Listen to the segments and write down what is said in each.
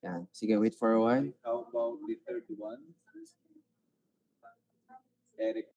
Yan. Sige, wait for a while. How about the third one? Eric.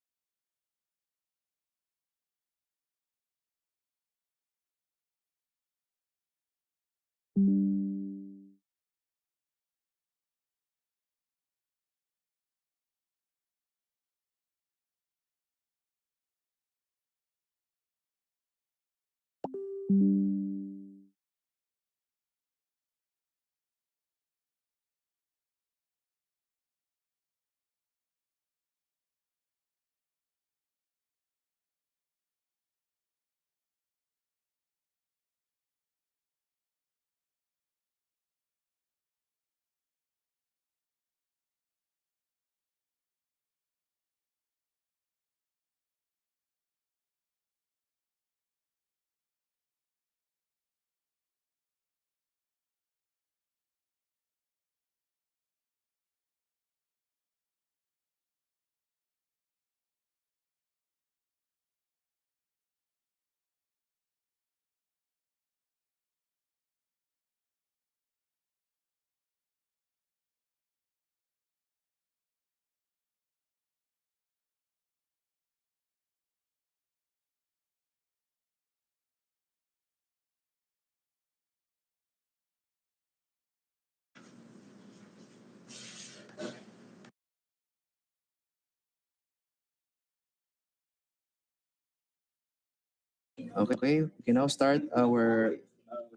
Okay, we can now start our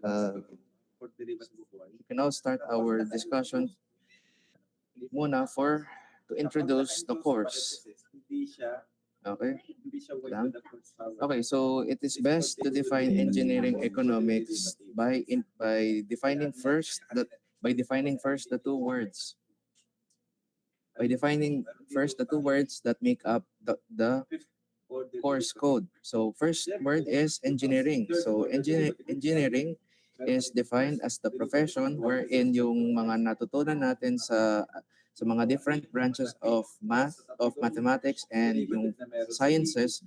For derivative one. we can now start our discussion muna for to introduce the course. Hindi siya, Okay? hindi siya wide Lang. with the first power. Okay, so it is best to define engineering economics by defining first the two words. By defining first the two words that make up the Or the course code. So first word is engineering. So engineering is defined as the profession wherein yung mga natutunan natin sa mga different branches of mathematics and yung sciences,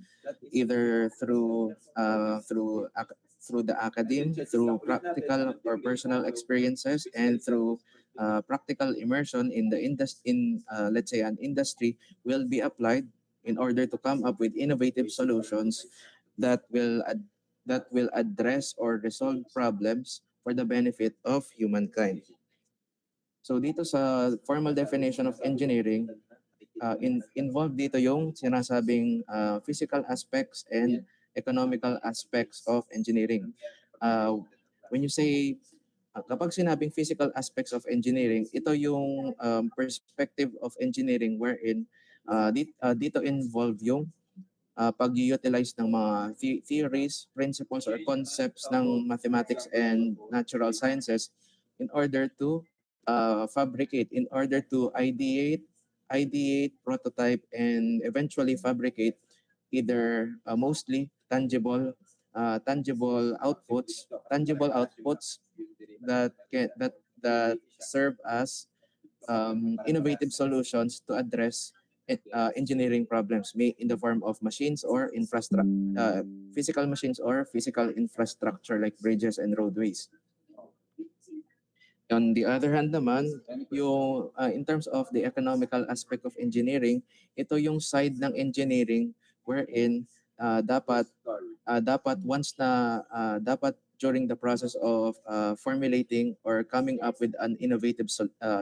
either through the academe, through practical or personal experiences, and through practical immersion in the let's say an industry, will be applied in order to come up with innovative solutions that will address or resolve problems for the benefit of humankind. So dito sa formal definition of engineering, involved dito yung sinasabing physical aspects and economical aspects of engineering. When you say kapag sinabing physical aspects of engineering, ito yung perspective of engineering wherein dito involve yung pag-utilize ng mga theories, principles, or concepts ng mathematics and natural sciences in order to fabricate, in order to ideate, prototype, and eventually fabricate either mostly tangible outputs that serve as innovative solutions to address engineering problems made in the form of machines or physical machines or physical infrastructure like bridges and roadways. On the other hand naman, yung in terms of the economical aspect of engineering, ito yung side ng engineering wherein dapat once na dapat during the process of formulating or coming up with an innovative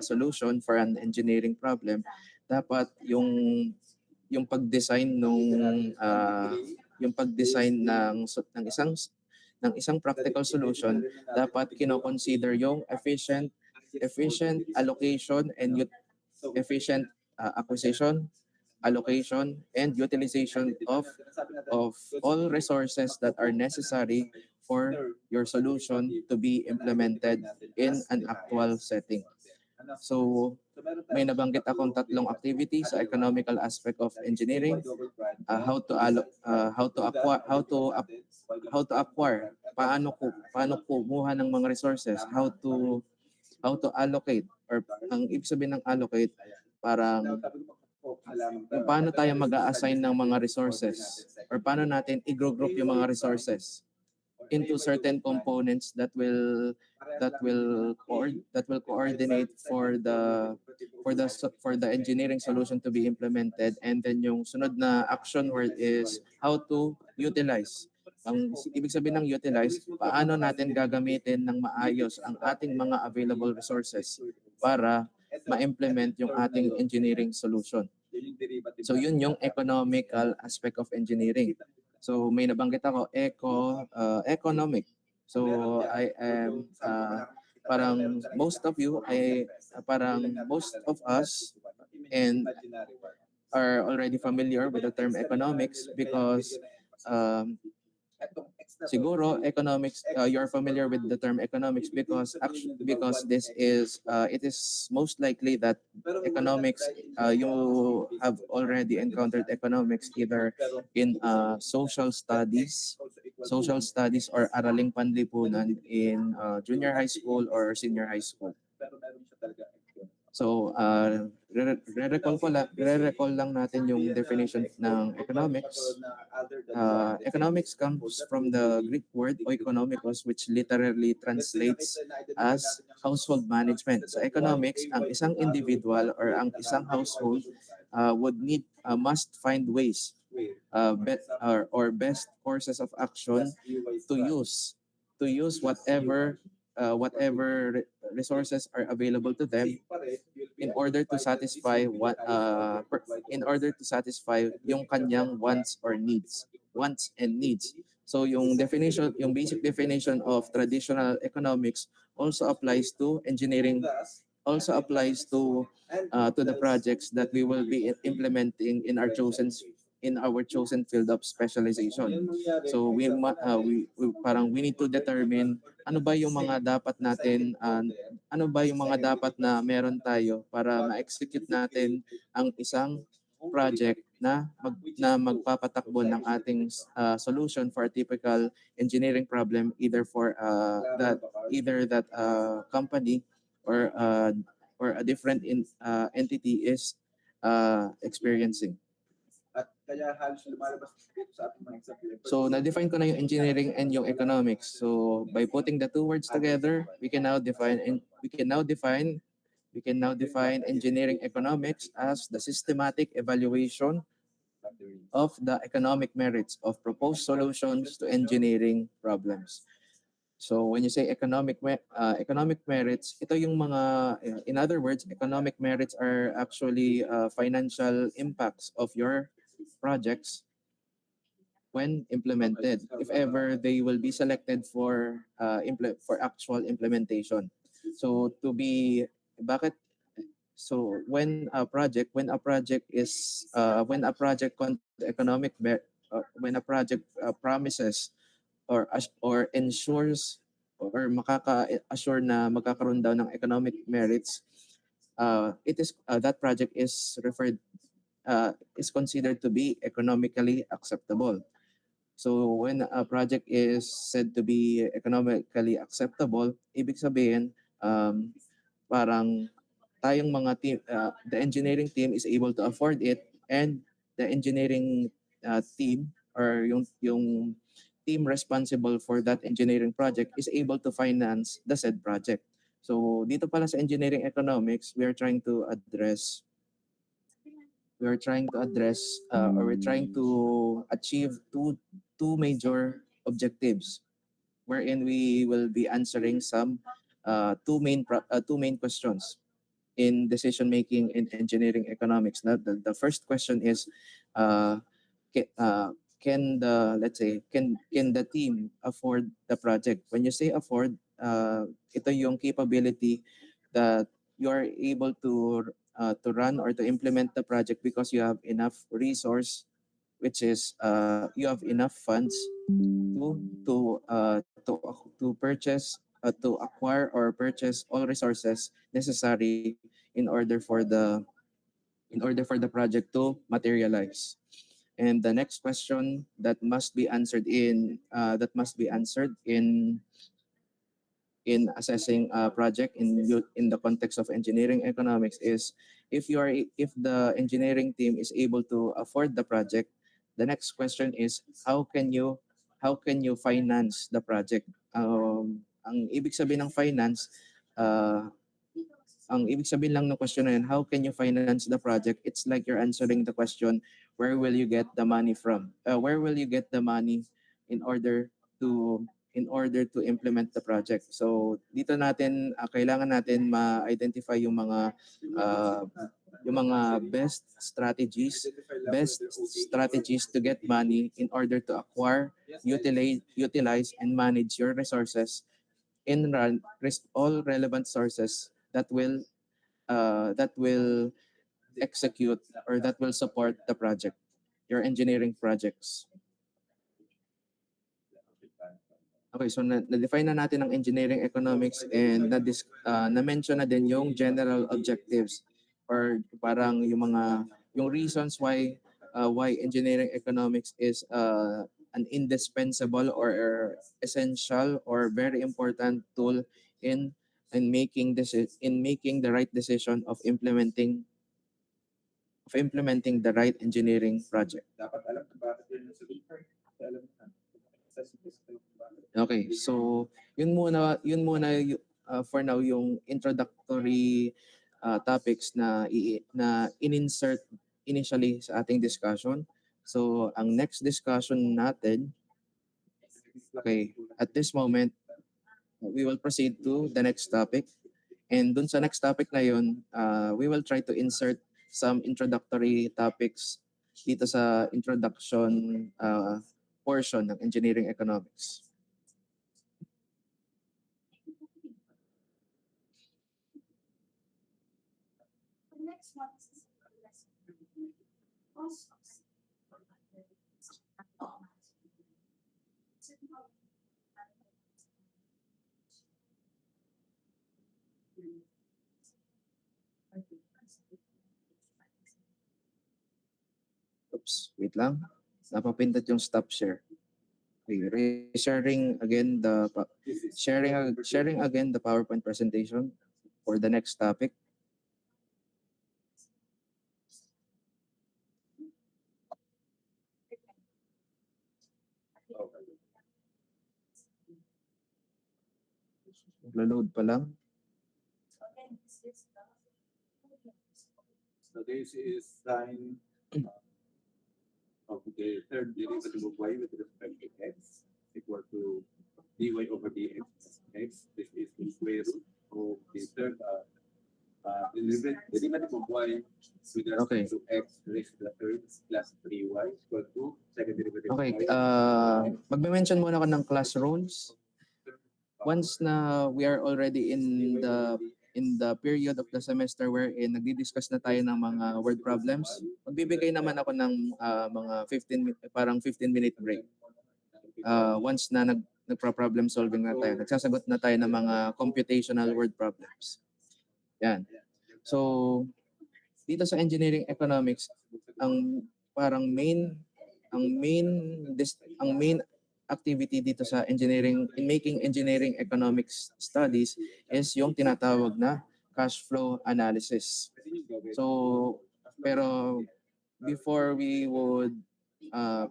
solution for an engineering problem, dapat yung pag-design yung pag-design ng isang practical solution, dapat kino-consider yung efficient allocation and efficient acquisition, allocation, and utilization of all resources that are necessary for your solution to be implemented in an actual setting. So, may nabanggit akong tatlong activities sa economical aspect of engineering. How to acquire, paano kumuha ng mga resources, how to allocate, or ang ibig sabihin ng allocate, parang kung paano tayo mag-a-assign ng mga resources or paano natin i-group yung mga resources. into certain components that will coordinate for the engineering solution to be implemented, and then yung sunod na action word is how to utilize. Ang ibig sabihin ng utilize, paano natin gagamitin ng maayos ang ating mga available resources para ma-implement yung ating engineering solution. So yun yung economical aspect of engineering. So may nabanggit ako, economic. So I am parang most of you ay parang most of us and are already familiar with the term economics because siguro economics you're familiar with the term economics because this is it is most likely that economics you have already encountered economics either in social studies or araling panlipunan in junior high school or senior high school. So, re-recall lang natin yung definition ng economics. Economics comes from the Greek word oikonomikos, which literally translates as household management. Sa economics, ang isang individual or ang isang household must find ways, best courses of action to use whatever resources are available to them in order to satisfy yung kanyang wants and needs. So yung basic definition of traditional economics also applies to engineering, also applies to the projects that we will be implementing in our chosen field of specialization. So we need to determine ano ba yung mga dapat na meron tayo para ma-execute natin ang isang project na magpapatakbo ng ating solution for a typical engineering problem, either that company or a different entity is experiencing. Kaya halos lumalabas sa ating mga example. So na-define ko na yung engineering and yung economics. So by putting the two words together, we can now define engineering economics as the systematic evaluation of the economic merits of proposed solutions to engineering problems. So when you say economic merits, ito yung mga, in other words, economic merits are actually financial impacts of your projects when implemented, if ever they will be selected for actual implementation. So when a project promises or ensures or makaka-assure na magkakaroon daw ng economic merits, that project is considered to be economically acceptable. So when a project is said to be economically acceptable, ibig sabihin parang tayong mga team, the engineering team is able to afford it, and the engineering team or yung team responsible for that engineering project is able to finance the said project. So dito pala sa engineering economics, we're trying to address or we're trying to achieve two major objectives, wherein we will be answering some two main questions in decision making in engineering economics. Now, the first question is, can the team afford the project? When you say afford, ito yung capability that you are able to run or to implement the project because you have enough resource, which is you have enough funds to purchase to acquire or purchase all resources necessary in order for the project to materialize. And the next question that must be answered in assessing a project in the context of engineering economics is, if the engineering team is able to afford the project, the next question is, how can you how can you finance the project? Ang ibig sabihin ng finance, uh, ang ibig sabihin lang ng question na yun, how can you finance the project? It's like you're answering the question, where will you get the money from? Where will you get the money in order to implement the project? So dito natin kailangan natin ma-identify uh, yung mga best strategies to get money in order to acquire, utilize and manage your resources all relevant sources that will execute or that will support the project, your engineering projects. Okay, so na-define na natin ang engineering economics and na-mention na din yung general objectives or parang yung reasons why engineering economics is an indispensable or essential or very important tool in making the right decision of implementing the right engineering project. Dapat alam kung bakit yun yung sabihin. Alam na. Okay, so yun muna for now yung introductory topics na in-insert initially sa ating discussion. So ang next discussion natin, okay, at this moment we will proceed to the next topic. And dun sa next topic na yun, we will try to insert some introductory topics dito sa introduction portion ng engineering economics. Next one is Oops, wait lang. Napapindot yung stop share. Okay, sharing again the PowerPoint presentation for the next topic. Load pa lang. So this is sign of the third derivative of y with respect to x equal to dy over dx. X, this is the square root of the third derivative of y with respect Okay. to x raised to the third plus 3y equal to second derivative Okay, of y. magme-mention muna ako ng class rules. Once na we are already in the period of the semester wherein nagdi-discuss na tayo ng mga word problems, magbibigay naman ako ng mga 15-minute break. Once na nagpa-problem solving na tayo, nagsasagot na tayo ng mga computational word problems. Yan. So, dito sa engineering economics, ang main activity dito sa making engineering economics studies is yung tinatawag na cash flow analysis. So, pero before we would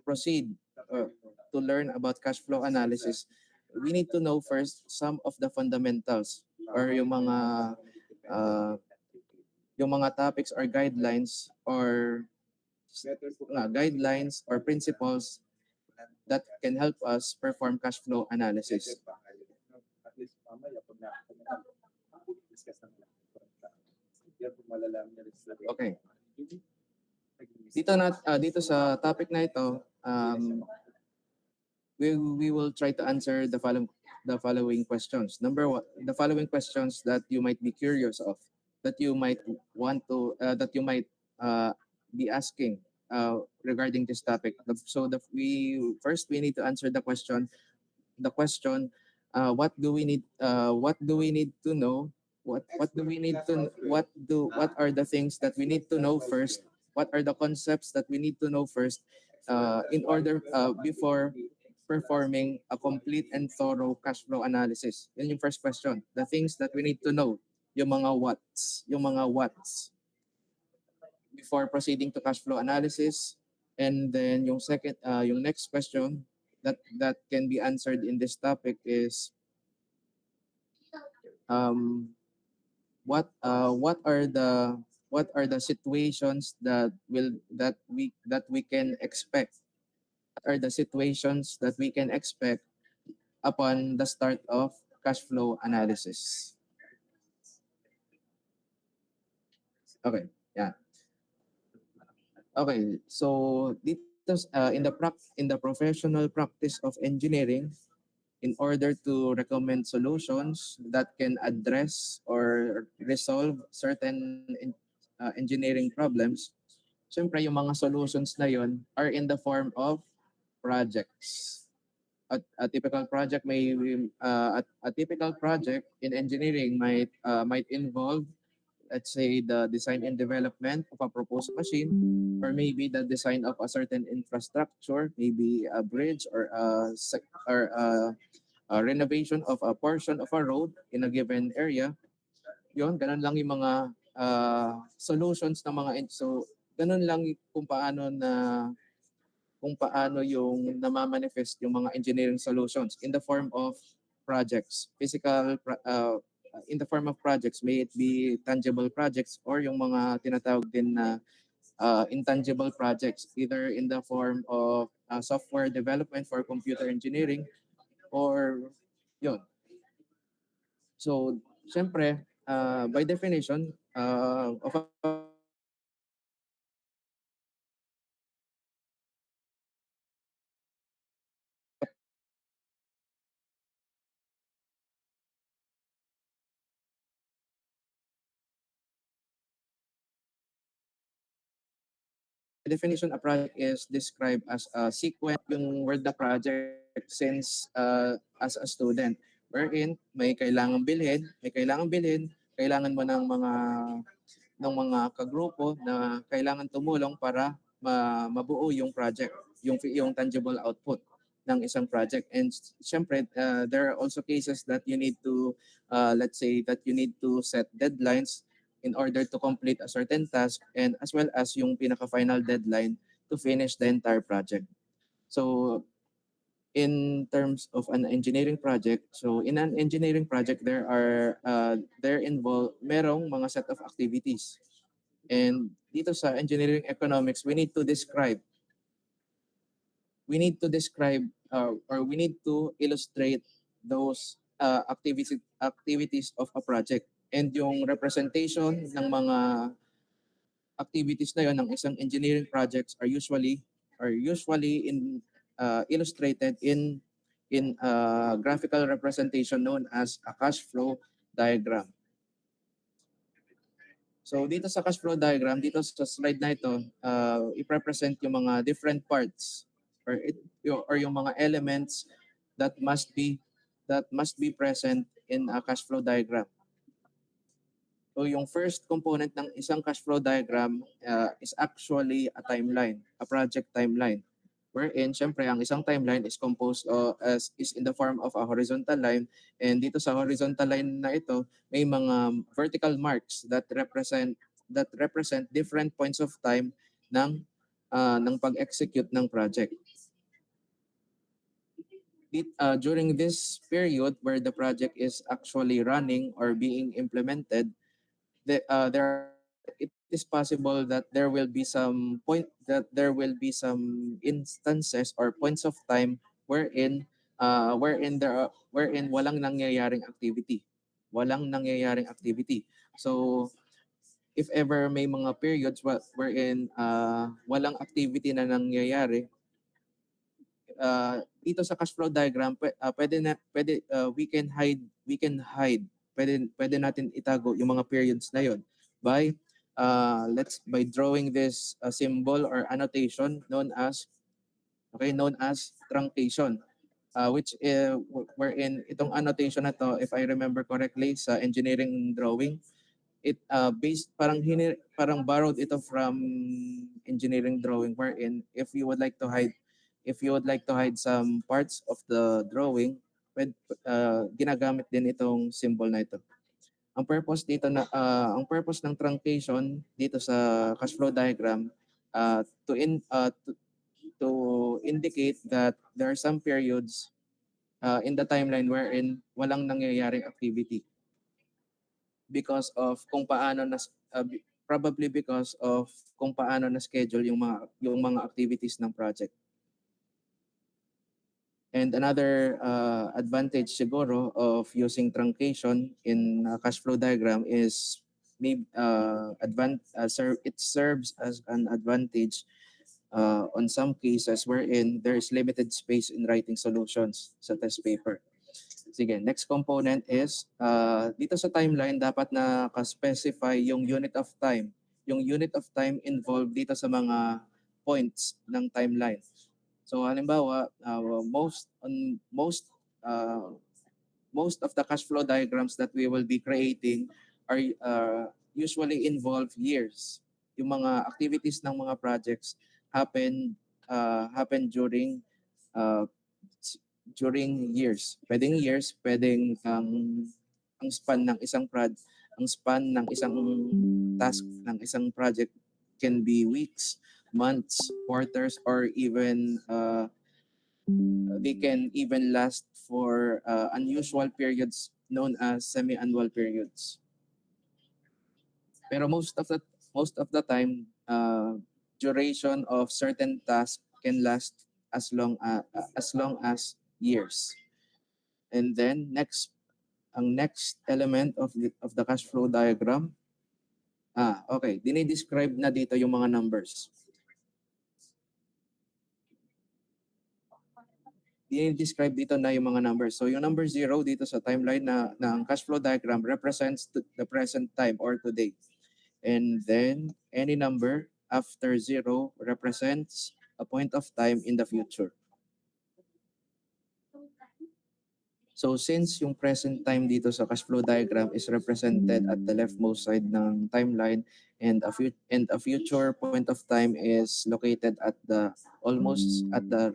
proceed to learn about cash flow analysis, we need to know first some of the fundamentals or yung mga topics or guidelines or principles that can help us perform cash flow analysis. At least mamaya pag discuss naman. Yan po malalaman niya rin sila. Okay. Dito sa topic na ito, we will try to answer the following questions. Number one, the following questions that you might be curious of, that you might be asking regarding this topic. So we need to answer the question. What do we need to know? What are the things that we need to know first? What are the concepts that we need to know first in order before performing a complete and thorough cash flow analysis? Yan yung first question. The things that we need to know, yung mga whats before proceeding to cash flow analysis. And then yung next question that can be answered in this topic is um, what are the situations that we can expect? What are the situations that we can expect upon the start of cash flow analysis? Okay, yeah. Okay, so dito in the professional practice of engineering, in order to recommend solutions that can address or resolve certain engineering problems, syempre yung mga solutions na yon are in the form of projects. A typical project may a typical project in engineering might involve, let's say, the design and development of a proposed machine, or maybe the design of a certain infrastructure, maybe a bridge or renovation of a portion of a road in a given area. Yon, ganun lang yung mga solutions ng so ganun lang kung paano yung namamanifest yung mga engineering solutions in the form of projects, in the form of projects, may it be tangible projects or yung mga tinatawag din na intangible projects, either in the form of software development for computer engineering or yun. So, syempre, by definition of a definition, a project is described as a sequence, yung word na project, since as a student, wherein kailangan mo ng mga kagrupo na kailangan tumulong para mabuo yung project, yung tangible output ng isang project. And syempre, there are also cases that you need to, let's say, that you need to set deadlines in order to complete a certain task, and as well as yung pinaka-final deadline to finish the entire project. So, in terms of an engineering project, so in an engineering project, merong mga set of activities. And dito sa engineering economics, we need to illustrate those activities of a project. And yung representation ng mga activities na yon ng isang engineering projects are usually illustrated in a graphical representation known as a cash flow diagram. So dito sa cash flow diagram, dito sa slide na ito, i-represent yung mga different parts or yung mga elements that must be present in a cash flow diagram. So yung first component ng isang cash flow diagram is actually a timeline, a project timeline. Wherein, syempre, ang isang timeline is composed is in the form of a horizontal line. And dito sa horizontal line na ito, may mga vertical marks that represent different points of time ng pag-execute ng project. During this period where the project is actually running or being implemented, it is possible that there will be some instances or points of time wherein walang nangyayaring activity. So if ever may mga periods wherein walang activity na nangyayari, dito sa cash flow diagram, we can hide, pwede natin itago yung mga periods na yon by by drawing this symbol or annotation known as truncation, which wherein itong annotation na to, if I remember correctly sa engineering drawing, it parang borrowed ito from engineering drawing, wherein if you would like to hide some parts of the drawing, ginagamit din itong symbol na ito. Ang purpose ng truncation dito sa cash flow diagram, to indicate that there are some periods in the timeline wherein walang nangyayaring activity because of kung paano probably because of kung paano na schedule yung mga activities ng project. And another advantage siguro of using truncation in a cash flow diagram is it serves as an advantage on some cases wherein there is limited space in writing solutions sa test paper. Sige, next component is dito sa timeline dapat na specify yung unit of time. Yung unit of time involved dito sa mga points ng timeline. So halimbawa, most of the cash flow diagrams that we will be creating are usually involve years. Yung mga activities ng mga projects happen uh, during years. Pwedeng years, pwedeng ang span ng isang task ng isang project can be weeks, months, quarters, or even they can even last for unusual periods known as semi-annual periods. Pero most of the time, duration of certain tasks can last as long as years. And then ang next element of the cash flow diagram. Okay, dinidescribe na dito yung mga numbers. Dinidescribe dito na yung mga numbers. So yung number 0 dito sa timeline ng cash flow diagram represents the present time or today. And then any number after 0 represents a point of time in the future. So since yung present time dito sa cash flow diagram is represented at the leftmost side ng timeline and a future point of time is located at the almost at the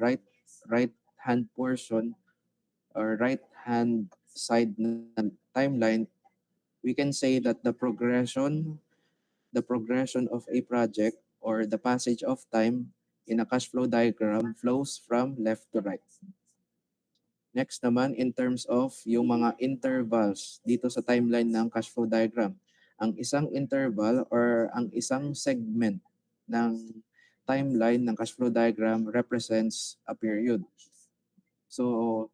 right hand portion or right hand side ng timeline, we can say that the progression of a project or the passage of time in a cash flow diagram flows from left to right. Next naman, in terms of yung mga intervals dito sa timeline ng cash flow diagram. Ang isang interval or ang isang segment ng timeline ng cash flow diagram represents a period. So,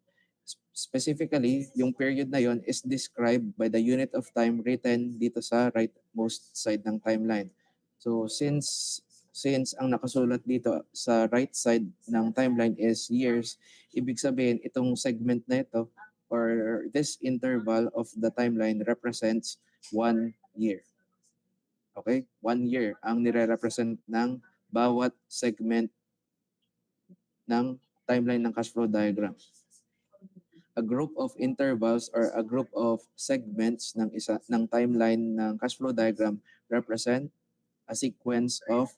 specifically, yung period na yon is described by the unit of time written dito sa rightmost side ng timeline. So, since ang nakasulat dito sa right side ng timeline is years, ibig sabihin itong segment na ito or this interval of the timeline represents 1 year. Okay? 1 year ang nire-represent ng bawat segment ng timeline ng cash flow diagram. A group of intervals or a group of segments ng timeline ng cash flow diagram represent a sequence of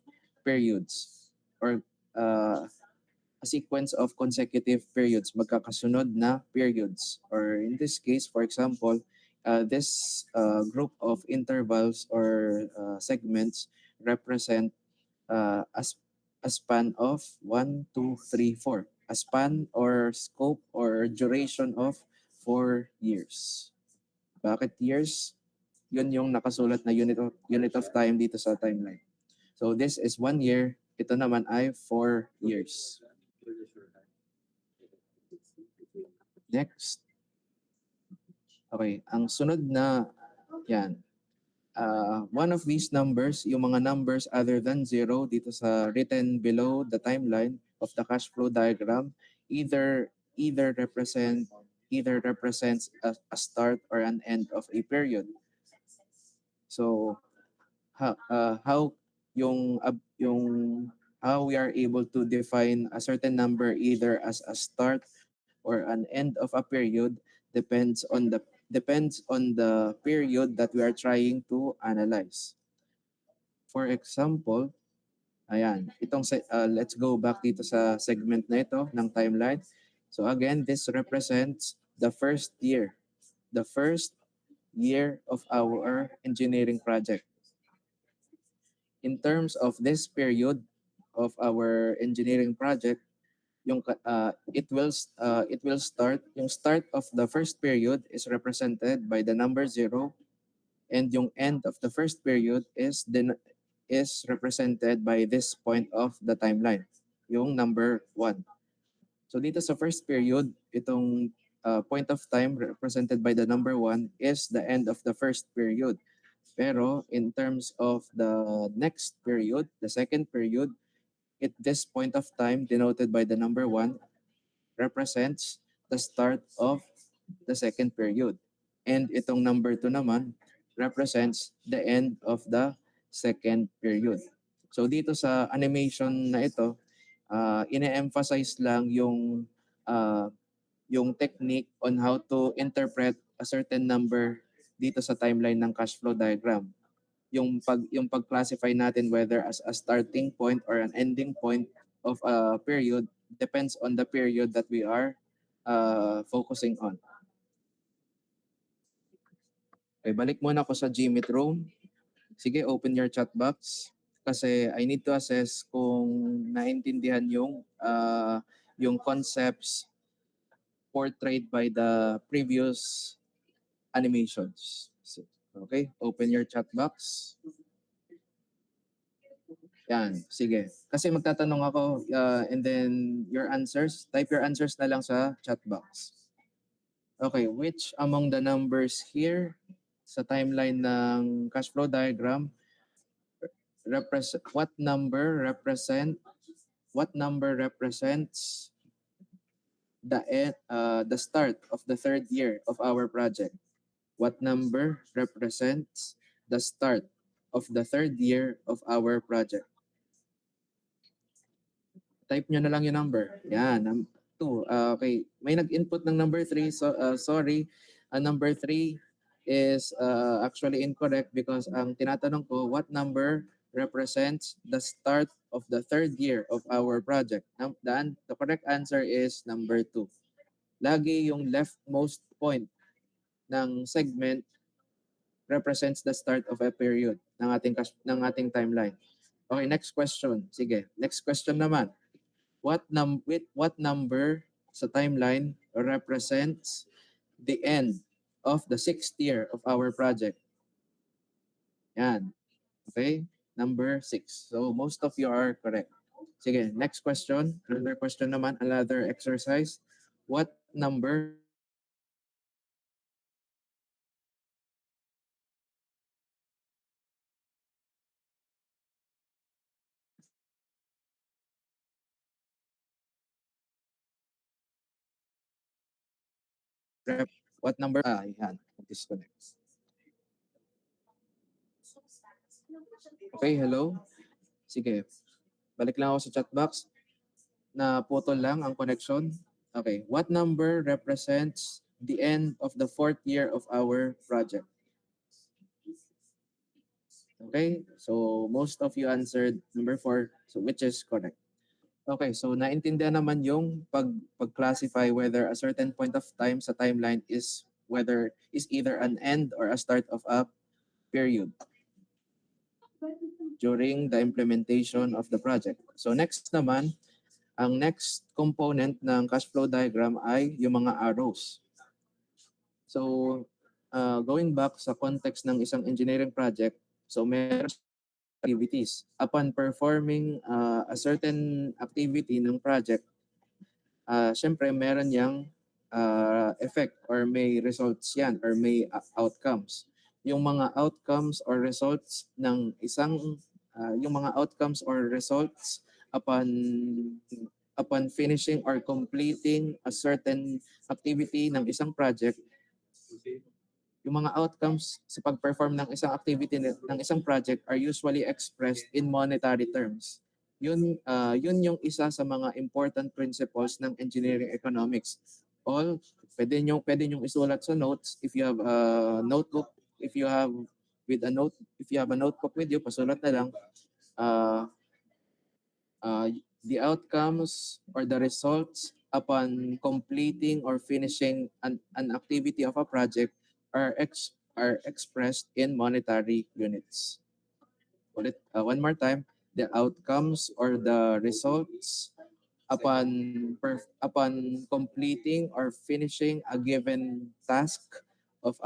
periods or a sequence of consecutive periods, magkakasunod na periods. Or in this case, for example, this group of intervals or segments represent a span of 1, 2, 3, 4. A span or scope or duration of 4 years. Bakit years? Yun yung nakasulat na unit of time dito sa timeline. So this is 1 year. Ito naman ay 4 years. Next. Okay, ang sunod na yan. One of these numbers, yung mga numbers other than 0 dito sa written below the timeline of the cash flow diagram either represents a start or an end of a period. So how we are able to define a certain number either as a start or an end of a period depends on the period that we are trying to analyze. For example, ayan, let's go back dito sa segment na ito ng timeline. So again, this represents the first year of our engineering project. In terms of this period, of our engineering project, it will start, yung start of the first period is represented by the number 0, and yung end of the first period is represented by this point of the timeline, yung number 1. So dito sa first period, itong point of time represented by the number 1 is the end of the first period. Pero in terms of the next period, the second period, this point of time denoted by the number 1 represents the start of the second period. And itong number 2 naman represents the end of the second period. So dito sa animation na ito, ine-emphasize lang uh, yung technique on how to interpret a certain number dito sa timeline ng cash flow diagram. Yung pag-classify natin whether as a starting point or an ending point of a period depends on the period that we are focusing on. Okay, balik muna ako sa Gmeet room. Sige, open your chat box kasi I need to assess kung naintindihan yung concepts portrayed by the previous animations. So, okay, open your chat box. Yan, sige. Kasi magtatanong ako and then type your answers na lang sa chat box. Okay, which among the numbers here sa timeline ng cash flow diagram what number represents the start of the third year of our project? What number represents the start of the third year of our project? Type nyo na lang yung number. Yan, 2. Okay, may nag-input ng number 3. So, sorry, number 3 is actually incorrect because ang tinatanong ko, what number represents the start of the third year of our project? The correct answer is number 2. Lagi yung leftmost point ng segment represents the start of a period ng ating timeline. Okay, next question. Sige, next question naman. What number sa timeline represents the end of the 6th year of our project? Yan. Okay? Number 6. So most of you are correct. Sige, next question. Another question naman, another exercise. What number what number yan, disconnect. Okay, hello. Sige. Balik lang ako sa chat box. Naputol lang ang connection. Okay, what number represents the end of the 4th year of our project? Okay, so most of you answered number 4, so which is correct. Okay, so naintindihan naman yung pag-classify whether a certain point of time sa timeline is either an end or a start of a period during the implementation of the project. So next naman, ang next component ng cash flow diagram ay yung mga arrows. So going back sa context ng isang engineering project, so meron activities. Upon performing a certain activity ng project, syempre meron yang effect or may results yan or may outcomes. Yung mga outcomes or results ng yung mga outcomes or results upon finishing or completing a certain activity ng isang project, yung mga outcomes sa pag-perform ng isang activity ng isang project are usually expressed in monetary terms. Yun yung isa sa mga important principles ng engineering economics. Pwede nyo isulat sa notes if you have a notebook, if you have a notebook with you, pasulat na lang. The outcomes or the results upon completing or finishing an activity of a project are expressed in monetary units. One more time. the outcomes or the results upon completing or finishing a given task of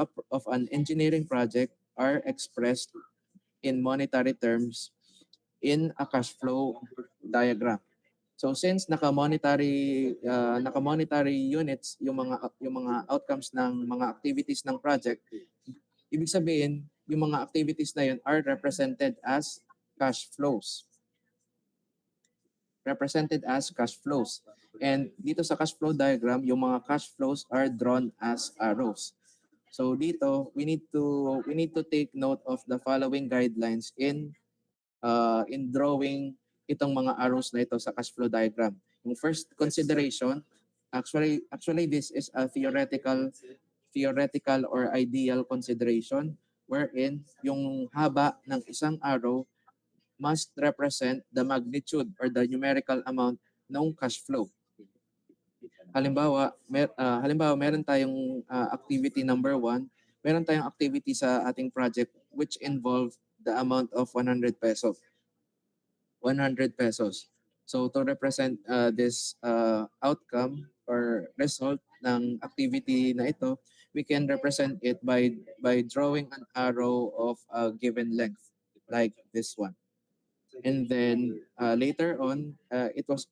an engineering project are expressed in monetary terms in a cash flow diagram. So since naka-monetary units yung mga outcomes ng mga activities ng project, ibig sabihin yung mga activities na yun are represented as cash flows. Represented as cash flows. And dito sa cash flow diagram, yung mga cash flows are drawn as arrows. So dito, we need to take note of the following guidelines in drawing itong mga arrows na ito sa cash flow diagram. Yung first consideration, actually this is a theoretical or ideal consideration wherein yung haba ng isang arrow must represent the magnitude or the numerical amount ng cash flow. Halimbawa, meron tayong activity number 1, meron tayong activity sa ating project which involve the amount of 100 pesos. 100 pesos. So to represent this outcome or result ng activity na ito, we can represent it by drawing an arrow of a given length like this one. And then later on, it was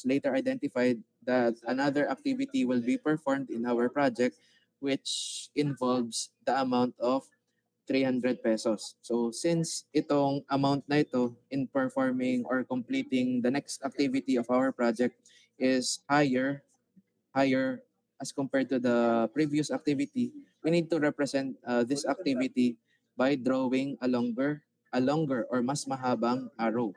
later identified that another activity will be performed in our project, which involves the amount of 300 pesos. So since itong amount na ito in performing or completing the next activity of our project is higher as compared to the previous activity, we need to represent this activity by drawing a longer or mas mahabang arrow.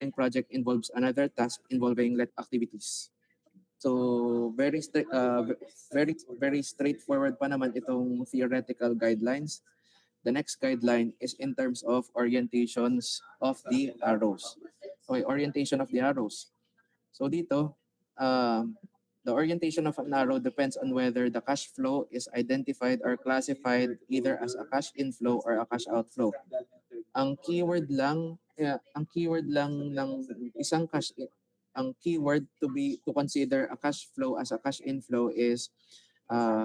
Project involves another task involving activities. So very straightforward pa naman itong theoretical guidelines. The next guideline is in terms of orientations of the arrows. Okay, orientation of the arrows. So dito, the orientation of an arrow depends on whether the cash flow is identified or classified either as a cash inflow or a cash outflow. Ang keyword lang ng isang ang keyword to consider a cash flow as a cash inflow is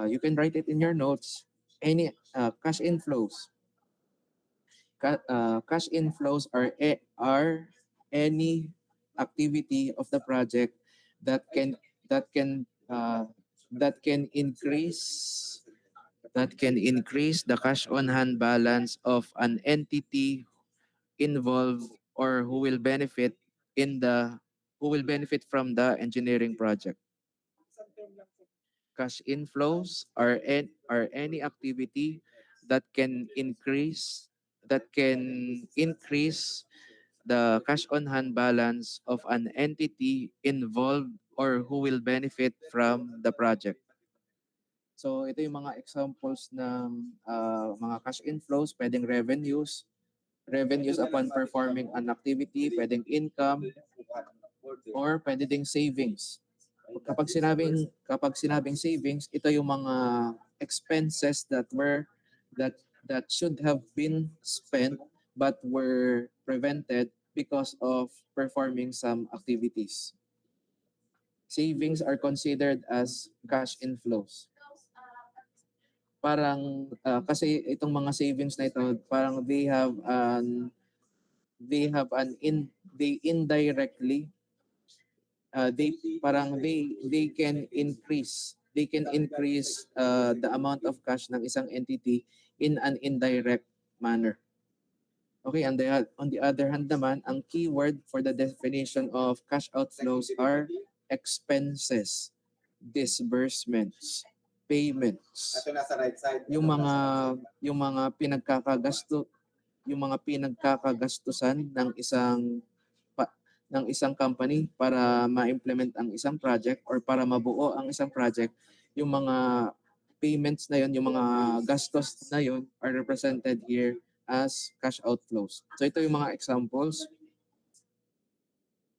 you can write it in your notes, any cash inflows. Cash inflows are any activity of the project that can that can uh, that can increase the cash on hand balance of an entity involved or who will benefit from the engineering project. Cash inflows are any activity that can increase the cash on hand balance of an entity involved or who will benefit from the project. So ito yung mga examples ng mga cash inflows, pwedeng revenues upon performing an activity, pwedeng income, or pwede ding savings. Kapag sinabing savings, ito yung mga expenses that should have been spent but were prevented because of performing some activities. Savings are considered as cash inflows. Parang kasi itong mga savings na ito, parang they indirectly they can increase the amount of cash ng isang entity in an indirect manner. Okay, and on the other hand naman, ang keyword for the definition of cash outflows are expenses, disbursements, payments. Ito nasa right side. Yung mga pinagkakagastusan ng ng isang company para ma-implement ang isang project or para mabuo ang isang project, yung mga payments na yun, yung mga gastos na yun are represented here as cash outflows. So ito yung mga examples.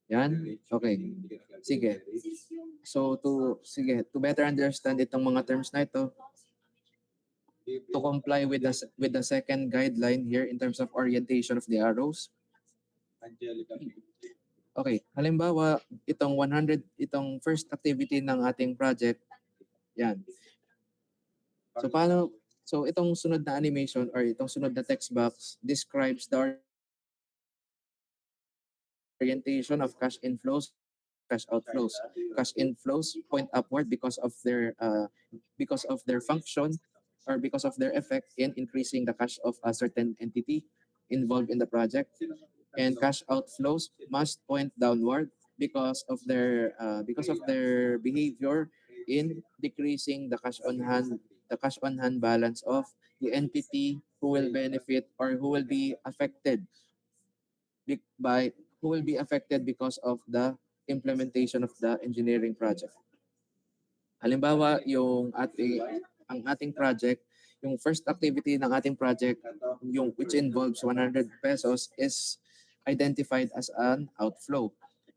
Yan. Okay. Sige. So to better understand itong mga terms na ito, to comply with the second guideline here in terms of orientation of the arrows. Angelica. Okay, halimbawa itong first activity ng ating project. Yan. So itong sunod na animation or itong sunod na text box describes the orientation of cash inflows, cash outflows. Cash inflows point upward because of their function or because of their effect in increasing the cash of a certain entity involved in the project. And cash outflows must point downward because of their behavior in decreasing the cash on hand balance of the entity who will benefit or who will be affected by who will be affected because of the implementation of the engineering project. Halimbawa, ang ating project, yung first activity ng ating project, yung which involves 100 pesos is identified as an outflow.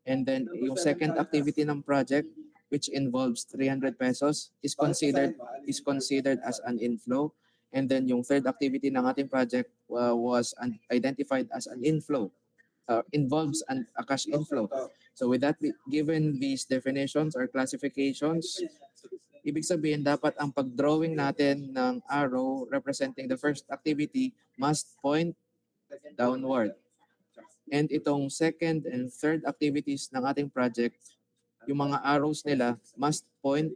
And then yung second activity ng project which involves 300 pesos is considered as an inflow. And then yung third activity ng ating project was identified as an inflow. Involves a cash inflow. So with that, given these definitions or classifications, ibig sabihin dapat ang pag-drawing natin ng arrow representing the first activity must point downward. And itong second and third activities ng ating project, yung mga arrows nila must point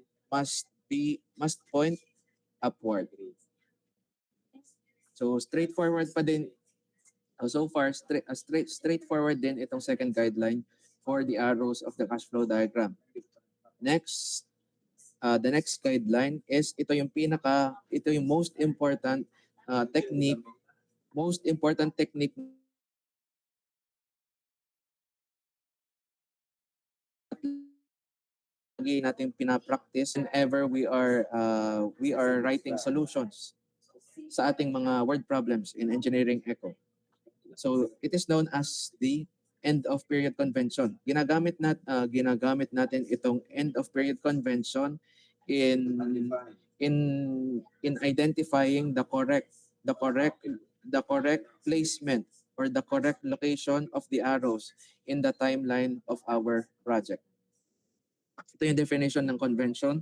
upward. So straightforward pa din. So far, straightforward din itong second guideline for the arrows of the cash flow diagram. Next, the next guideline is ito yung most important technique lagi natin pinapractice whenever we are writing solutions sa ating mga word problems in engineering eco. So it is known as the end of period convention. Ginagamit natin itong end of period convention in identifying the correct placement or the correct location of the arrows in the timeline of our project. Ito yung definition ng convention.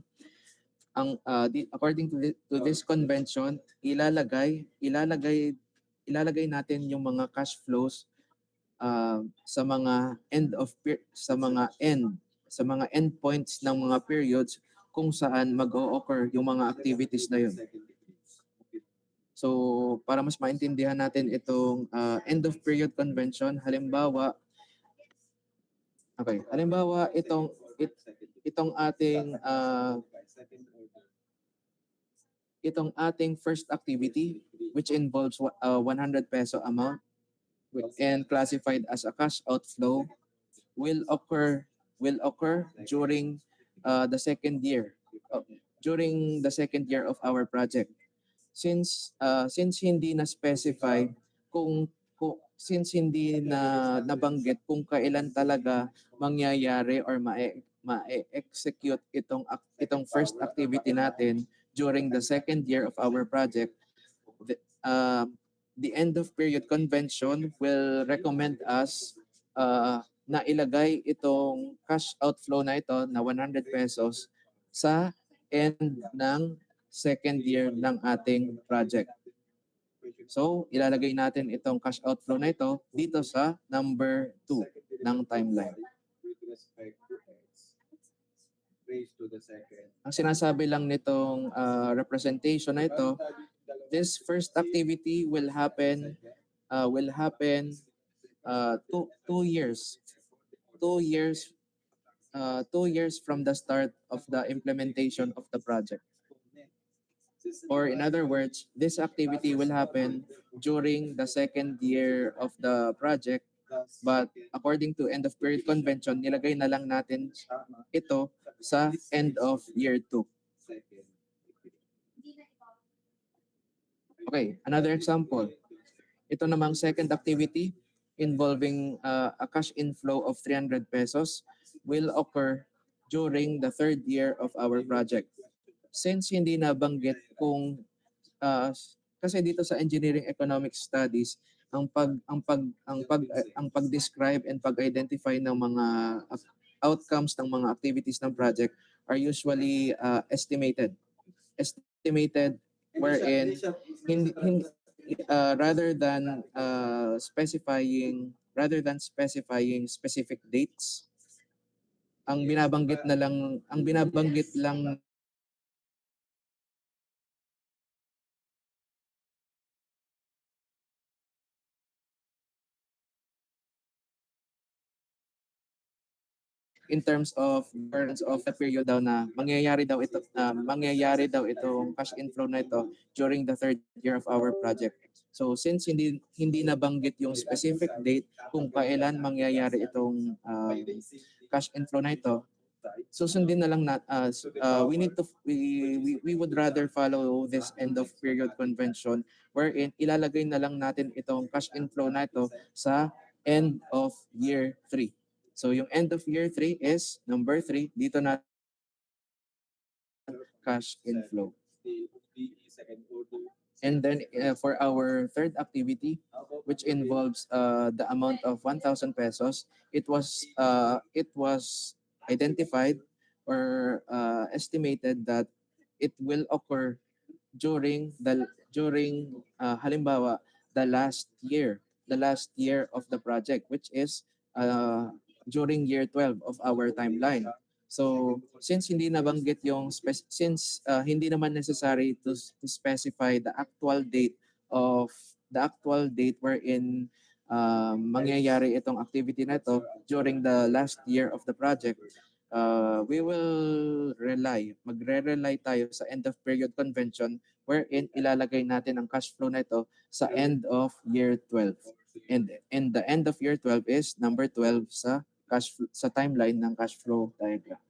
According to this convention, ilalagay natin yung mga cash flows sa mga end points ng mga periods kung saan mag-o-occur yung mga activities na yun. So para mas maintindihan natin itong end of period convention, halimbawa itong ating first activity which involves 100 peso amount and classified as a cash outflow will occur during the second year of our project. Since hindi na specify since hindi na nabanggit kung kailan talaga mangyayari or ma-execute itong first activity natin during the second year of our project, the end of period convention will recommend us na ilagay itong cash outflow na ito na 100 pesos sa end ng second year ng ating project. So, ilalagay natin itong cash outflow na ito dito sa number 2 ng timeline. With respect to X, raised to the second. Ang sinasabi lang nitong representation na ito, this first activity will happen 2 years. 2 years from the start of the implementation of the project. Or in other words, this activity will happen during the second year of the project But according to end of period convention, nilagay na lang natin ito sa end of year 2. Okay, another example. Ito namang second activity involving a cash inflow of 300 pesos will occur during the third year of our project. Since hindi nabanggit kung kasi dito sa engineering economic studies ang pag-describe and pag-identify ng mga outcomes ng mga activities ng project are usually estimated wherein hindi rather than specifying specific dates, ang binabanggit lang in terms of the period daw na mangyayari daw itong cash inflow na ito during the third year of our project. So since hindi nabanggit yung specific date kung kailan mangyayari itong cash inflow na ito, susundin na lang we would rather follow this end of period convention wherein ilalagay na lang natin itong cash inflow na ito sa end of year 3. So yung end of year 3 is number 3, dito na cash inflow. And then for our third activity, which involves the amount of 1,000 pesos, it was identified or estimated that it will occur during halimbawa the last year of the project, which is during year 12 of our timeline. So since hindi nabanggit yung hindi naman necessary to specify the actual date wherein mangyayari itong activity na ito during the last year of the project, we will magre-rely tayo sa end of period convention wherein ilalagay natin ang cash flow na ito sa end of year 12. And the end of year 12 is number 12 sa timeline ng cash flow diagram.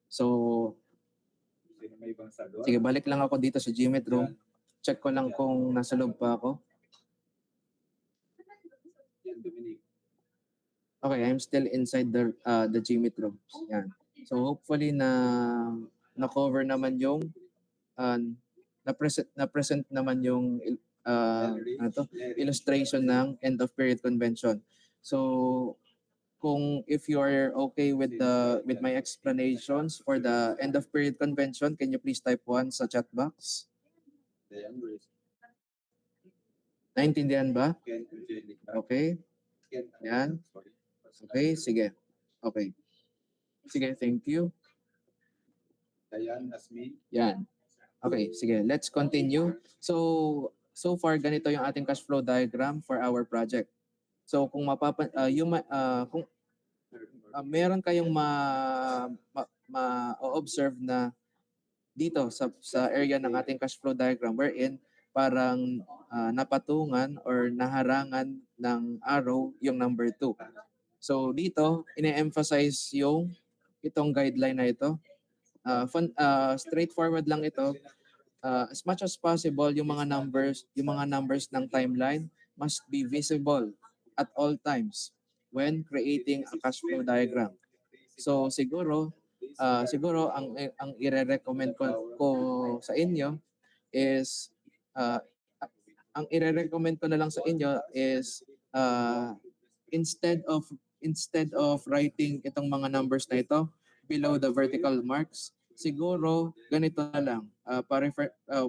So, sige, balik lang ako dito sa GMET room. Check ko lang kung nasa loob pa ako. Okay, I'm still inside the GMET room. Yan. So hopefully na-cover naman yung na-present naman yung illustration ng end of period convention. So if you are okay with my explanations for the end of period convention, can you please type 1 sa chat box? Naintindihan ba? Okay. Yan. Okay, sige. Okay. Sige, thank you. Yan. Okay, sige. Let's continue. So far ganito yung ating cash flow diagram for our project. So kung meron kayong ma-observe na dito sa area ng ating cash flow diagram wherein parang napatungan or naharangan ng arrow yung number 2. So dito, ine-emphasize itong guideline na ito. Straightforward lang ito. As much as possible, yung mga numbers ng timeline must be visible at all times when creating a cash flow diagram. So siguro ang ire-recommend ko sa inyo is ang ire-recommend ko na lang sa inyo is instead of writing itong mga numbers na ito below the vertical marks, siguro ganito na lang.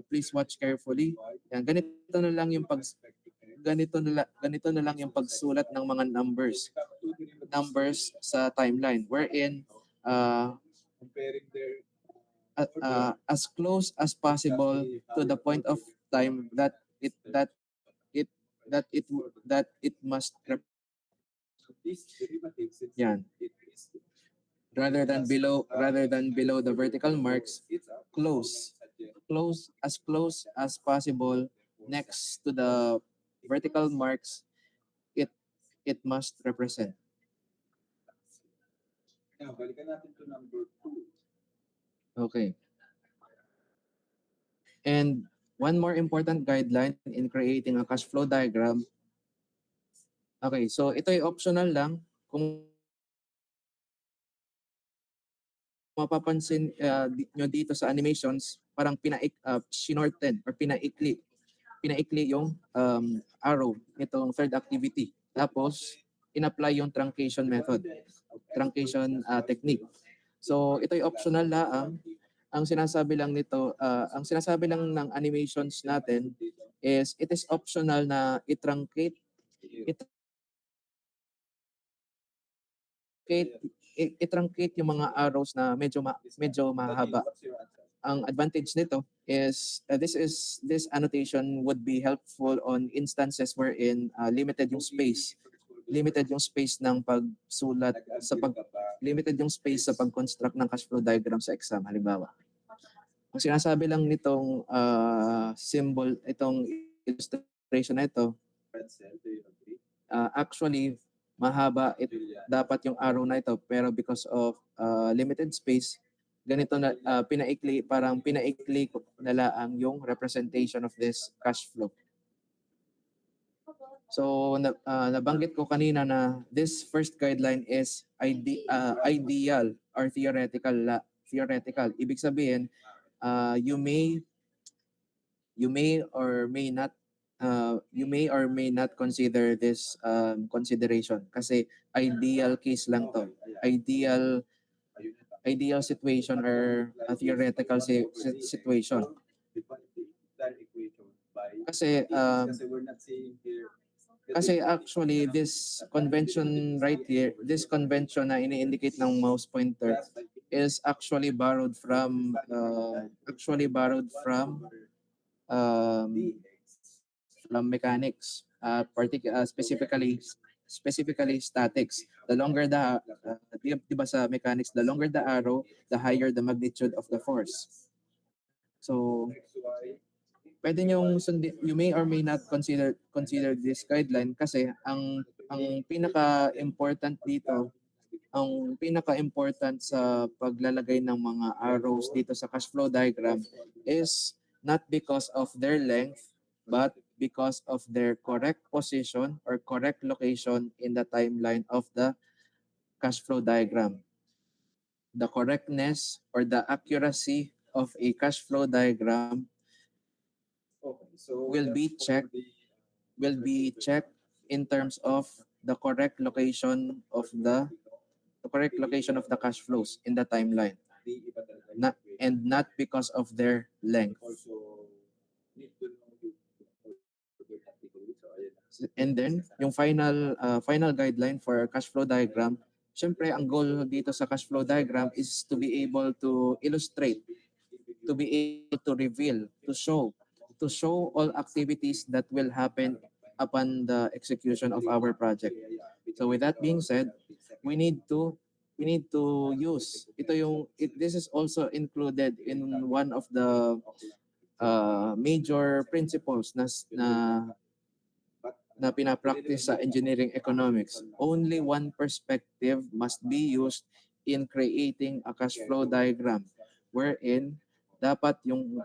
Please watch carefully. Yan, ganito na lang yung pagsulat ng mga numbers sa timeline wherein as close as possible to the point of time that it must yan. Rather than below the vertical marks, close as possible next to the vertical marks, it must represent. Now, balikan natin to number 2. Okay. And one more important guideline in creating a cash flow diagram. Okay, so ito ay optional lang. Kung mapapansin nyo dito sa animations, parang shinorten or pinaikli yung arrow nitong third activity. Tapos, in-apply yung truncation method, truncation technique. So, ito'y optional lang. Ang sinasabi lang nito, ang sinasabi lang ng animations natin is it is optional na i-truncate i-truncate yung mga arrows na medyo mahaba. What's your answer? Ang advantage nito is this annotation would be helpful on instances wherein limited yung space ng pagsulat limited yung space sa pag-construct ng cash flow diagram sa exam halimbawa. Ang sinasabi lang nitong symbol, itong illustration na ito, Red cell, do you agree? actually mahaba dapat yung arrow na ito pero because of limited space ganito na pinaikli ko na lang yung representation of this cash flow. So nabanggit ko kanina na this first guideline is ideal or theoretical. Ibig sabihin you may or may not consider this consideration kasi ideal case lang to. Ideal situation or a theoretical situation. Define the entire equation by Kasi kasi we're not saying here kasi actually this convention right here, this convention na ini-indicate ng mouse pointer is actually borrowed from mechanics, specifically statics. The longer the di ba sa mechanics, the longer the arrow, the higher the magnitude of the force. So pwede niyong sundin, you may or may not consider this guideline kasi ang pinaka-important dito, ang pinaka-important sa paglalagay ng mga arrows dito sa cash flow diagram is not because of their length but because of their correct position or correct location in the timeline of the cash flow diagram. The correctness or the accuracy of a cash flow diagram okay, so will be that's for the- checked in terms of the correct location of the cash flows in the timeline, Di iba talaga yung not equation. and not because of their length. Also need to know you technically. So ayun. And then yung final guideline for cash flow diagram, syempre ang goal dito sa cash flow diagram is to be able to illustrate, to be able to reveal, to show all activities that will happen upon the execution of our project. So with that being said, we need to use this is also included in one of the major principles na pinapractice sa engineering economics. Only one perspective must be used in creating a cash flow diagram wherein dapat yung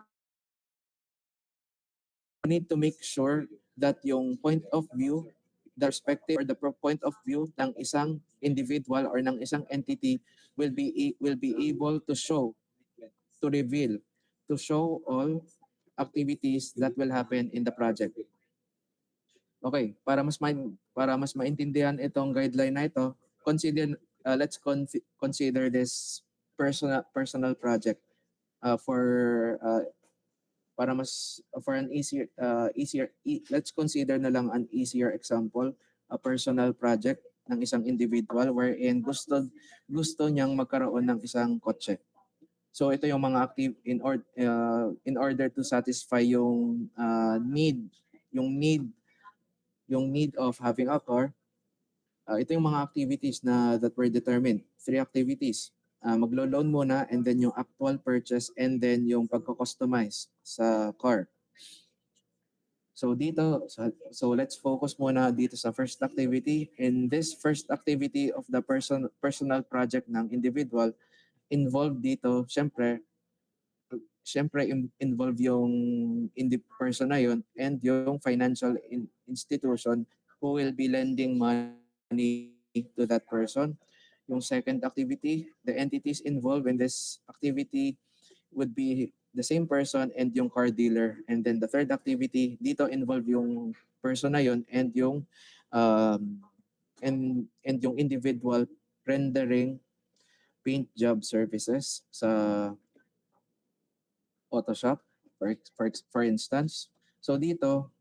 we need to make sure that yung point of view, the perspective or the point of view ng isang individual or ng isang entity will be able to reveal, to show all activities that will happen in the project. Okay, para mas maintindihan itong guideline na ito, let's consider this personal project for an let's consider na lang an easier example, a personal project ng isang individual wherein gusto niyang magkaroon ng isang kotse. So ito yung mga in order to satisfy yung need of having a car. Ito yung mga activities that were determined. 3 activities. Maglo-loan muna and then yung actual purchase and then yung pagko-customize sa car. So dito, so let's focus muna dito sa first activity. In this first activity of the personal project ng individual, involved dito, syempre involve yung person na yun and yung financial institution who will be lending money to that person. Yung second activity, the entities involved in this activity would be the same person and yung car dealer. And then the third activity, dito involve yung person na yun um, and yung individual rendering paint job services sa Photoshop, for instance. So dito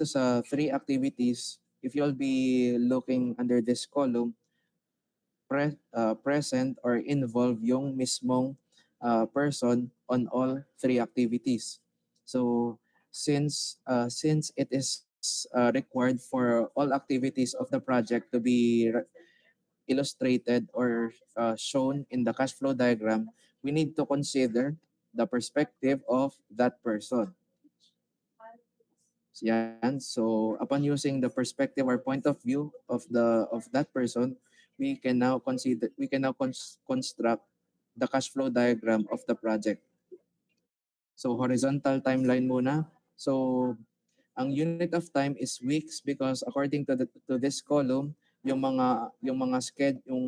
sa three activities, if you'll be looking under this column, present or involve yung mismong person on all three activities. So since it is required for all activities of the project to be illustrated or shown in the cash flow diagram, we need to consider the perspective of that person. Yan. So upon using the perspective or point of view of that person, we can now construct the cash flow diagram of the project. So horizontal timeline muna. So ang unit of time is weeks because according to this column, yung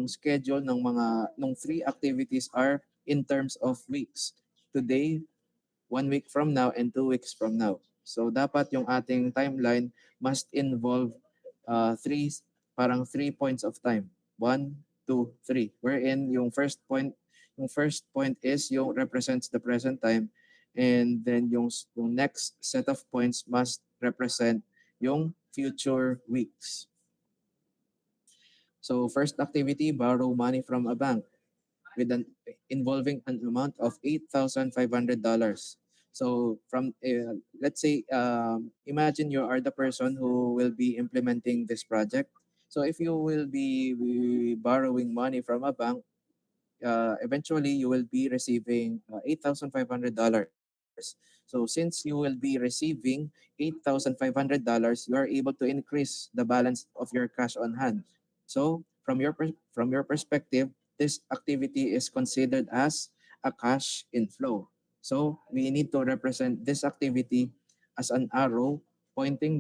schedule ng three activities are in terms of weeks. Today, 1 week from now, and 2 weeks from now. So dapat yung ating timeline must involve three parang 3 points of time. 1, 2, 3. Wherein yung first point is yung represents the present time, and then yung next set of points must represent yung future weeks. So first activity, borrow money from a bank with an involving an amount of $8,500. So let's say imagine you are the person who will be implementing this project. So if you will be borrowing money from a bank, eventually you will be receiving $8,500. So since you will be receiving $8,500, you are able to increase the balance of your cash on hand. So from your perspective, this activity is considered as a cash inflow. So we need to represent this activity as an arrow pointing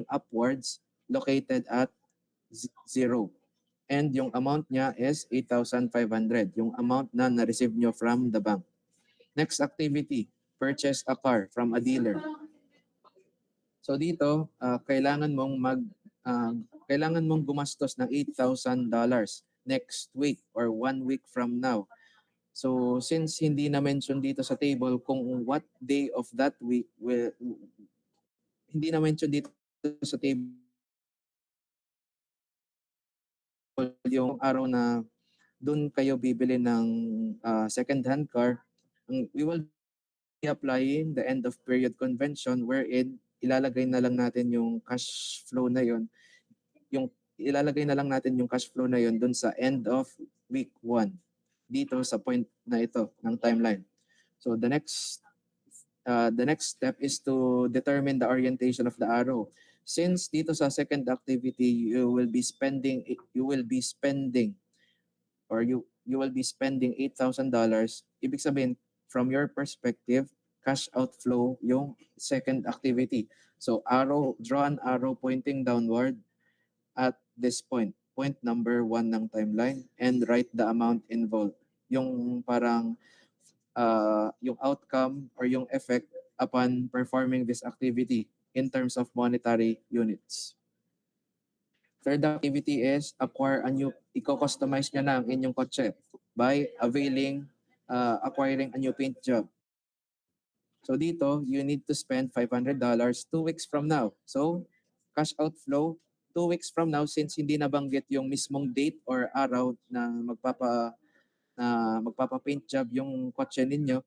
upwards, located at zero. And yung amount niya is 8,500, yung amount na na-receive nyo from the bank. Next activity, purchase a car from a dealer. So dito, kailangan mong gumastos ng $8,000 next week or 1 week from now. So since hindi na mention dito sa table kung what day of that week hindi na mention dito sa table yung araw na doon kayo bibili ng second-hand car. We will be applying the end of period convention wherein ilalagay na lang natin yung cash flow na yon yung ilalagay na lang natin yung cash flow na yon doon sa end of week 1 dito sa point na ito ng timeline. So the next step is to determine the orientation of the arrow. Since dito sa second activity you will be spending $8,000, ibig sabihin, from your perspective, cash outflow yung second activity. So draw an arrow pointing downward at this point number 1 ng timeline, and write the amount involved. Yung parang yung outcome or yung effect upon performing this activity in terms of monetary units. Third activity is i-customize nyo na ang inyong kotse by acquiring a new paint job. So dito, you need to spend $500 2 weeks from now. So cash outflow 2 weeks from now, since hindi nabanggit yung mismong date or araw na magpapa-paint job yung kotse ninyo.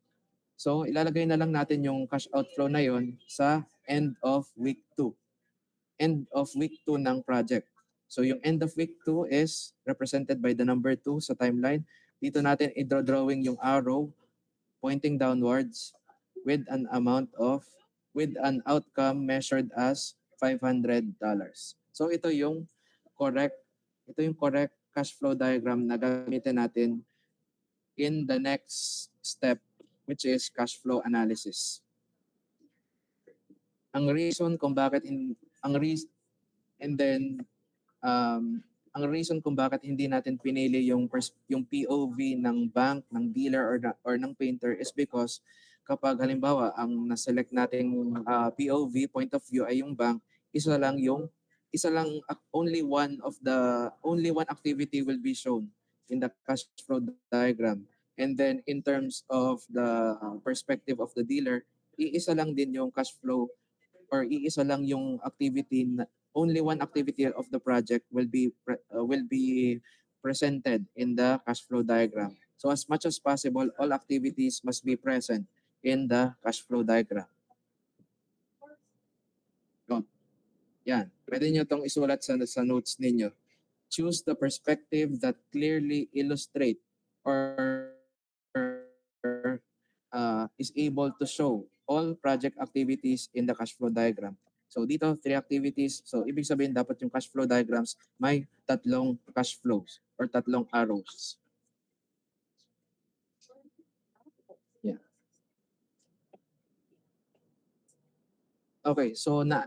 So ilalagay na lang natin yung cash outflow na yon sa end of week 2. End of week 2 ng project. So yung end of week 2 is represented by the number 2 sa timeline. Dito natin i-drawing yung arrow pointing downwards with an amount of with an outcome measured as $500. So ito yung correct cash flow diagram na gagamitin natin in the next step, which is cash flow analysis. Ang reason kung bakit in, ang reason and then ang reason kung bakit hindi natin pinili yung POV ng bank, ng dealer or ng painter is because kapag halimbawa ang na-select nating POV point of view ay yung bank, only one activity will be shown in the cash flow diagram. And then in terms of the perspective of the dealer, iisa lang din yung cash flow or iisa lang yung activity na only one activity of the project will be presented in the cash flow diagram. So as much as possible, all activities must be present in the cash flow diagram. Go. Yan. Pwede nyo itong isulat sa notes ninyo. Choose the perspective that clearly illustrate or is able to show all project activities in the cash flow diagram. So dito, 3 activities. So ibig sabihin dapat yung cash flow diagrams may 3 cash flows or 3 arrows. Yeah. Okay, okay,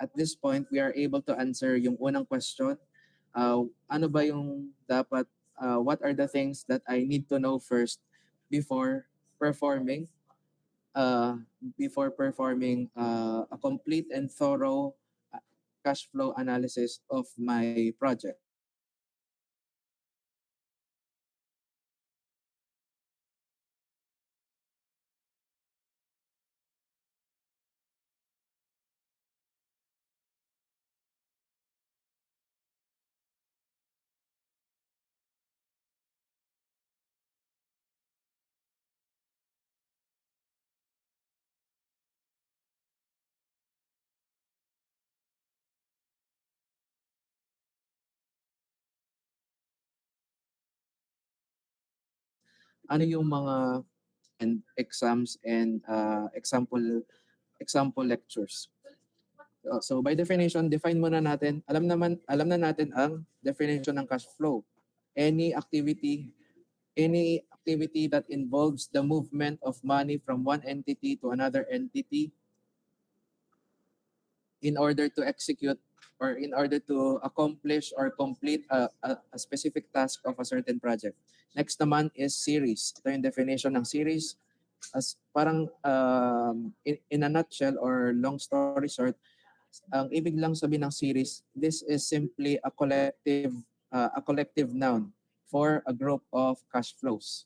at this point we are able to answer yung unang question. Ano ba yung dapat what are the things that I need to know first before performing a complete and thorough cash flow analysis of my project. Ano yung mga exams and example lectures. So by definition, define muna natin, alam na natin ang definition ng cash flow. Any activity that involves the movement of money from one entity to another entity in order to execute or in order to accomplish or complete a specific task of a certain project. Next naman is series. Ito yung definition ng series. As parang in a nutshell or long story short, ang ibig lang sabihin ng series, this is simply a collective noun for a group of cash flows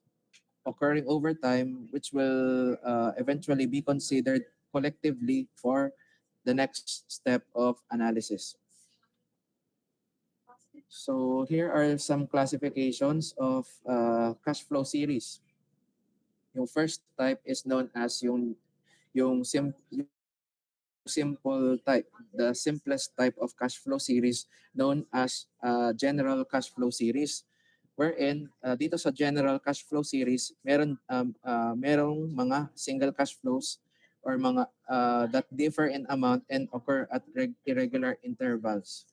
occurring over time, which will eventually be considered collectively for the next step of analysis. So here are some classifications of cash flow series. Yung first type is known as yung simple type, the simplest type of cash flow series known as general cash flow series. Wherein dito sa general cash flow series, merong mga single cash flows or mga that differ in amount and occur at irregular intervals.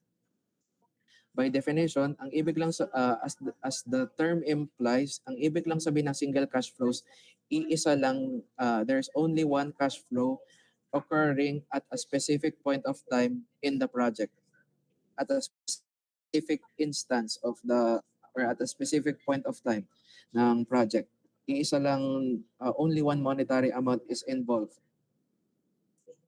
By definition, ang ibig lang as the term implies, ang ibig lang sabihin ng single cash flows, iisa lang, there's only one cash flow occurring at a specific point of time in the project, at a specific instance of the or at a specific point of time ng project. Iisa lang, only one monetary amount is involved.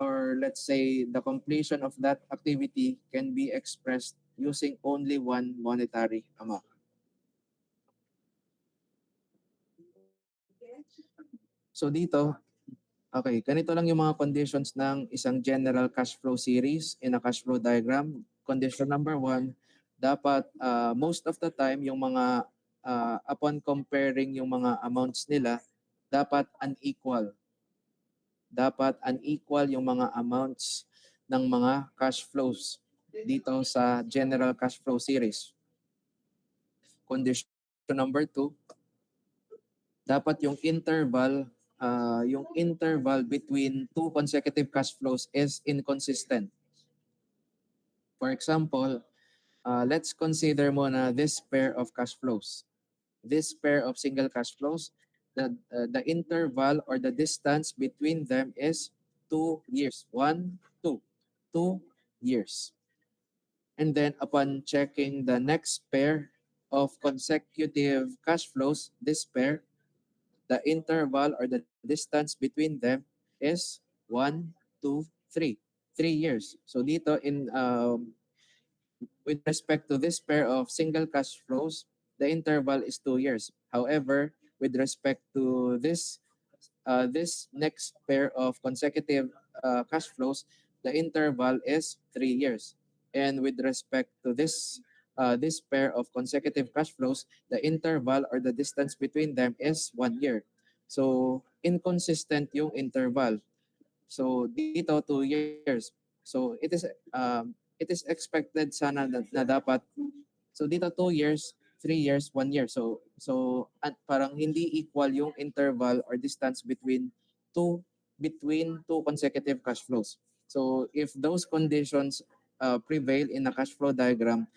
Or let's say the completion of that activity can be expressed using only one monetary amount. So dito, okay, ganito lang yung mga conditions ng isang general cash flow series in a cash flow diagram. Condition number 1, dapat most of the time yung mga upon comparing yung mga amounts nila, dapat unequal. Dapat unequal yung mga amounts ng mga cash flows dito sa general cash flow series. Condition number 2, dapat yung interval yung interval between two consecutive cash flows is inconsistent. For example, let's consider muna this pair of cash flows. This pair of single cash flows, the interval or the distance between them is 2 years. 2 years. And then upon checking the next pair of consecutive cash flows, this pair, the interval or the distance between them is 1, 2, 3. 3 years. So dito with respect to this pair of single cash flows, the interval is 2 years. However, with respect to this next pair of consecutive cash flows, the interval is 3 years. And with respect to this pair of consecutive cash flows, the interval or the distance between them is 1 year. So inconsistent yung interval. So dito 2 years. So it is expected sana na dapat, so dito 2 years, 3 years, 1 year. Parang hindi equal yung interval or distance two between two consecutive cash flows. So if those conditions prevail in a cash flow diagram,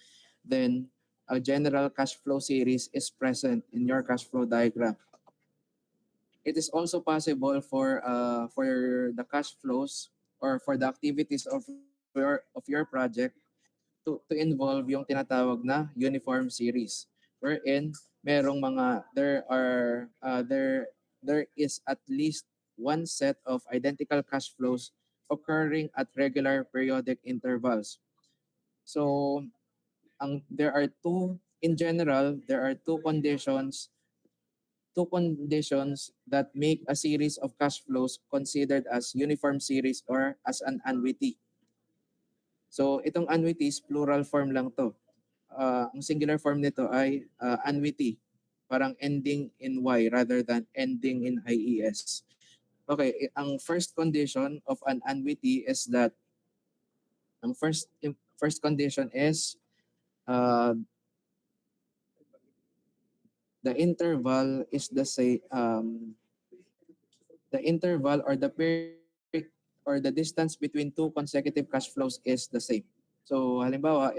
then a general cash flow series is present in your cash flow diagram. It is also possible for the cash flows or for the activities of your project to involve yung tinatawag na uniform series, wherein merong mga there is at least one set of identical cash flows occurring at regular periodic intervals. So there are two in general, there are two conditions that make a series of cash flows considered as uniform series or as an annuity. So itong annuities, plural form lang to. Ang singular form nito ay annuity, parang ending in Y rather than ending in IES. Okay, ang first condition of an annuity is that ang first condition is uh, the interval is the interval or the period or the distance between two consecutive cash flows is the same. So halimbawa,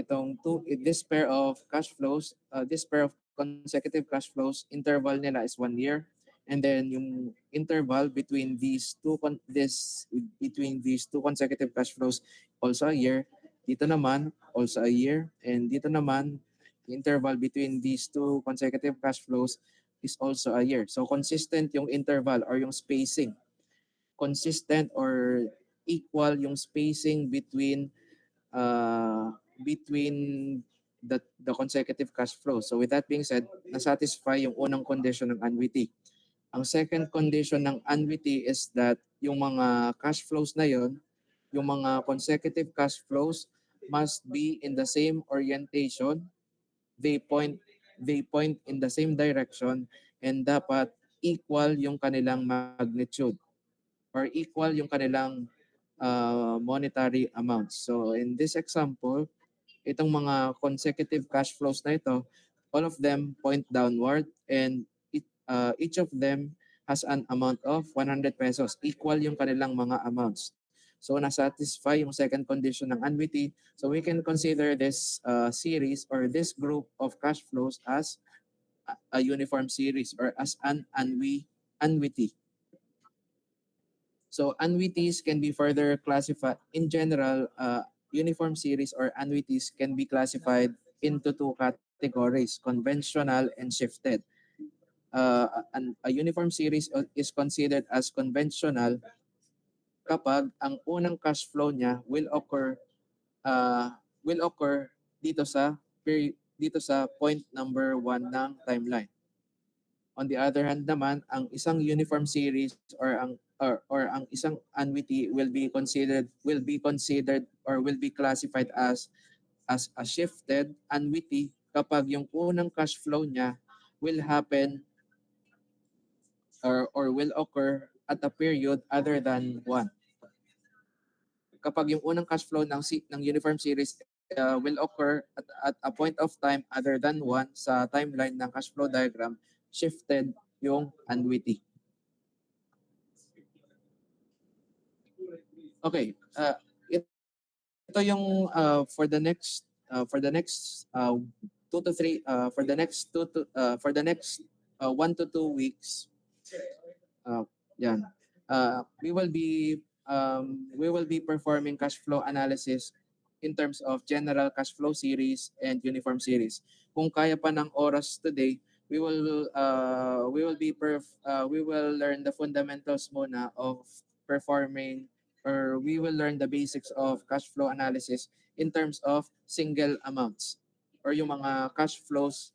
this pair of cash flows, this pair of consecutive cash flows, interval nila is 1 year, and then yung interval between these two consecutive cash flows also a year. Dito naman also a year, and dito naman the interval between these two consecutive cash flows is also a year. So consistent yung interval or yung spacing. Consistent or equal yung spacing between the consecutive cash flow. So with that being said, nasatisfy yung unang condition ng annuity. Ang second condition ng annuity is that yung mga cash flows na yon, yung mga consecutive cash flows must be in the same orientation. They point in the same direction, and dapat equal yung kanilang magnitude or equal yung kanilang monetary amounts. So in this example, itong mga consecutive cash flows na ito, all of them point downward, and each of them has an amount of 100 pesos. Equal yung kanilang mga amounts. So nasatisfy yung second condition ng annuity. So we can consider this series or this group of cash flows as a uniform series or as an annuity. So annuities can be further classified. In general, uniform series or annuities can be classified into two categories, conventional and shifted. A uniform series is considered as conventional kapag ang unang cash flow niya will occur dito sa point number 1 ng timeline. On the other hand naman, ang isang uniform series or ang isang annuity will be considered or will be classified as a shifted annuity kapag yung unang cash flow niya will happen or will occur at a period other than 1. Kapag yung unang cash flow ng uniform series will occur at a point of time other than 1 sa timeline ng cash flow diagram, shifted yung annuity. Okay. Ito yung for the next 2 to 3 for the next 1 to 2 weeks. Uh, yan. We will be performing cash flow analysis in terms of general cash flow series and uniform series. Kung kaya pa ng oras today, we will learn the fundamentals muna of performing, or we will learn the basics of cash flow analysis in terms of single amounts, or yung mga cash flows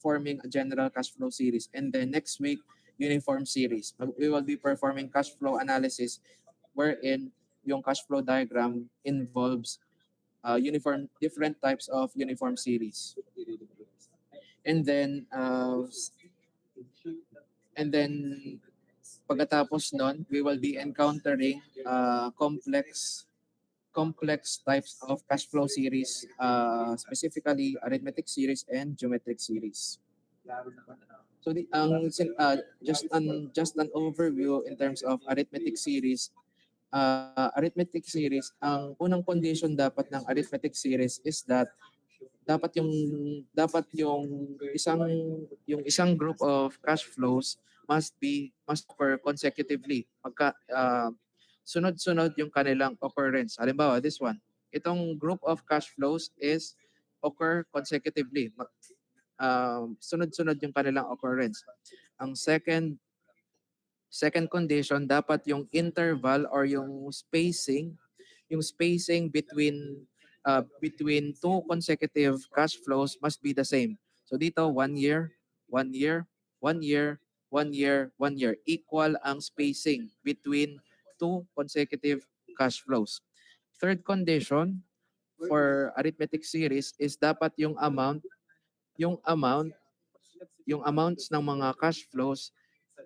forming a general cash flow series. And then next week, uniform series. We will be performing cash flow analysis wherein yung cash flow diagram involves different types of uniform series. And then and then pagkatapos nun, we will be encountering complex types of cash flow series, specifically arithmetic series and geometric series. So just an overview in terms of arithmetic series. Arithmetic series, ang unang condition dapat ng arithmetic series is that dapat yung isang group of cash flows must occur consecutively. Sunod-sunod yung kanilang occurrence. Halimbawa, this one. Itong group of cash flows is occur consecutively. Sunod-sunod yung kanilang occurrence. Ang second condition, dapat yung interval or yung spacing between two consecutive cash flows must be the same. So dito 1 year, 1 year, 1 year, 1 year, 1 year, equal ang spacing between two consecutive cash flows. Third condition for arithmetic series is dapat yung amounts ng mga cash flows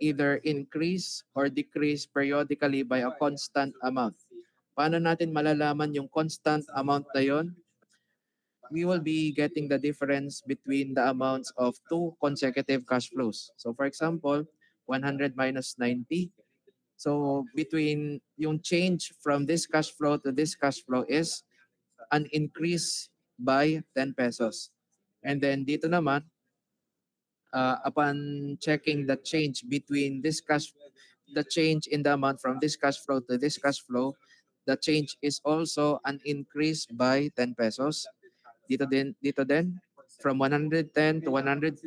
either increase or decrease periodically by a constant amount. Paano natin malalaman yung constant amount na yon? We will be getting the difference between the amounts of two consecutive cash flows. So for example, 100 minus 90. So between yung change from this cash flow to this cash flow is an increase by 10 pesos. And then dito naman, upon checking the change the change in the amount from this cash flow to this cash flow, the change is also an increase by 10 pesos. Dito din, from 110 to 120,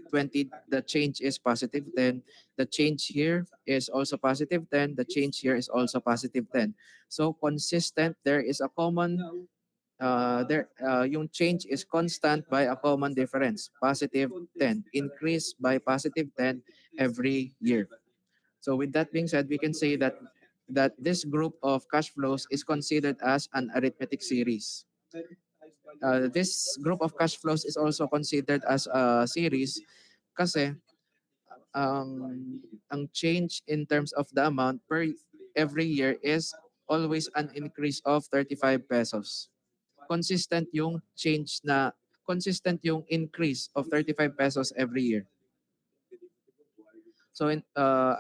the change is positive 10. The change here is also positive 10. The change here is also positive 10. So consistent, there is a common yung change is constant by a common difference, positive 10, increase by positive 10 every year. So with that being said, we can say that this group of cash flows is considered as an arithmetic series. This group of cash flows is also considered as a series kasi ang change in terms of the amount per every year is always an increase of 35 pesos. Consistent yung increase of 35 pesos every year. So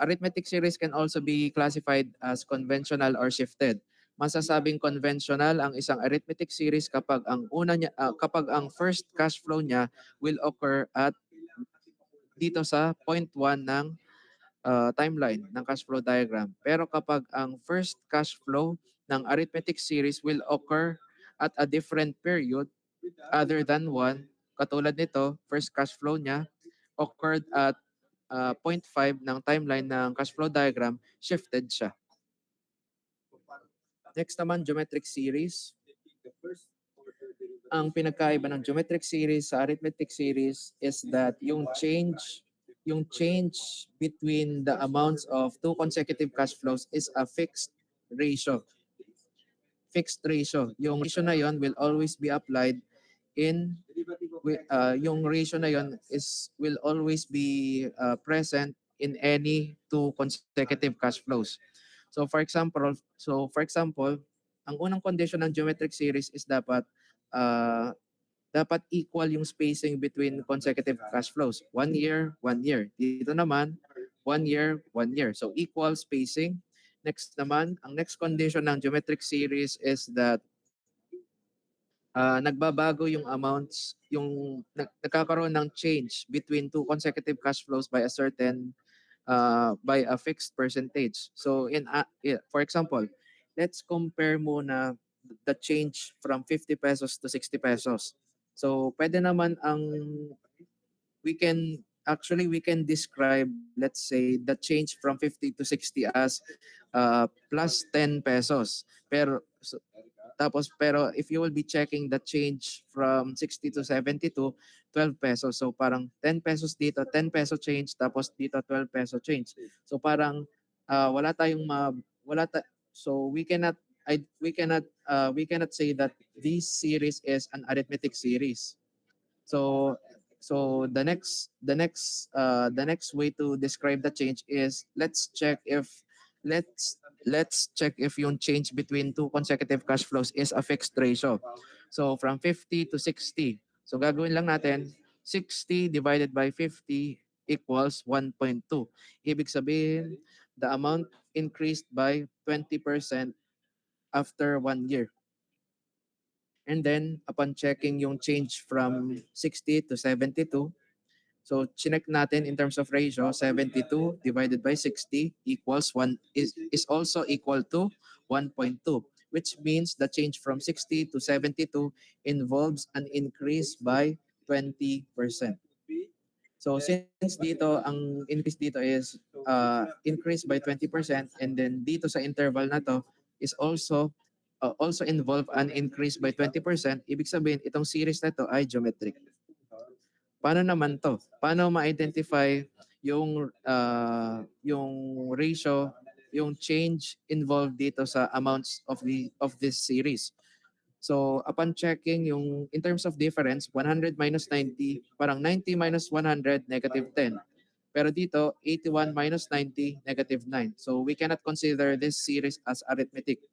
arithmetic series can also be classified as conventional or shifted. Masasabing conventional ang isang arithmetic series kapag kapag ang first cash flow niya will occur at dito sa point 1 ng timeline ng cash flow diagram. Pero kapag ang first cash flow ng arithmetic series will occur at a different period other than 1, katulad nito, first cash flow niya occurred at point 5 ng timeline ng cash flow diagram, shifted siya. Next naman, geometric series. Ang pinagkaiba ng geometric series sa arithmetic series is that yung change between the amounts of two consecutive cash flows is a fixed ratio. Yung ratio na yon will always be applied yung ratio na yon will always be present in any two consecutive cash flows. So for example, ang unang condition ng geometric series is dapat equal yung spacing between consecutive cash flows. 1 year, 1 year. Dito naman, 1 year, 1 year. So equal spacing. Next naman, ang next condition ng geometric series is that nagbabago yung amounts, nagkakaroon ng change between two consecutive cash flows by a certain by a fixed percentage. So for example, let's compare muna the change from 50 pesos to 60 pesos. So pwede naman we can describe, let's say, the change from 50 to 60 as plus 10 pesos. Pero if you will be checking the change from 60 to 72, 12 pesos. So parang 10 pesos dito, 10 peso change, tapos dito 12 peso change. So parang wala tayong so we cannot say that this series is an arithmetic series. So the next way to describe the change is let's check if yung change between two consecutive cash flows is a fixed ratio. So from 50 to 60. So gagawin lang natin 60 divided by 50 equals 1.2. Ibig sabihin, the amount increased by 20% after 1 year. And then, upon checking yung change from 60 to 72, so chinek natin in terms of ratio, 72 divided by 60 equals 1 is also equal to 1.2, which means the change from 60 to 72 involves an increase by 20%. So since dito, ang increase dito is increase by 20%, and then dito sa interval na to is also involve an increase by 20%, ibig sabihin itong series na to ay geometric. Paano naman to? Paano ma-identify yung ratio, yung change involved dito sa amounts of this series? So upon checking yung in terms of difference, 100 minus 90, parang 90 minus 100, negative 10. Pero dito, 81 minus 90, negative 9. So we cannot consider this series as arithmetic.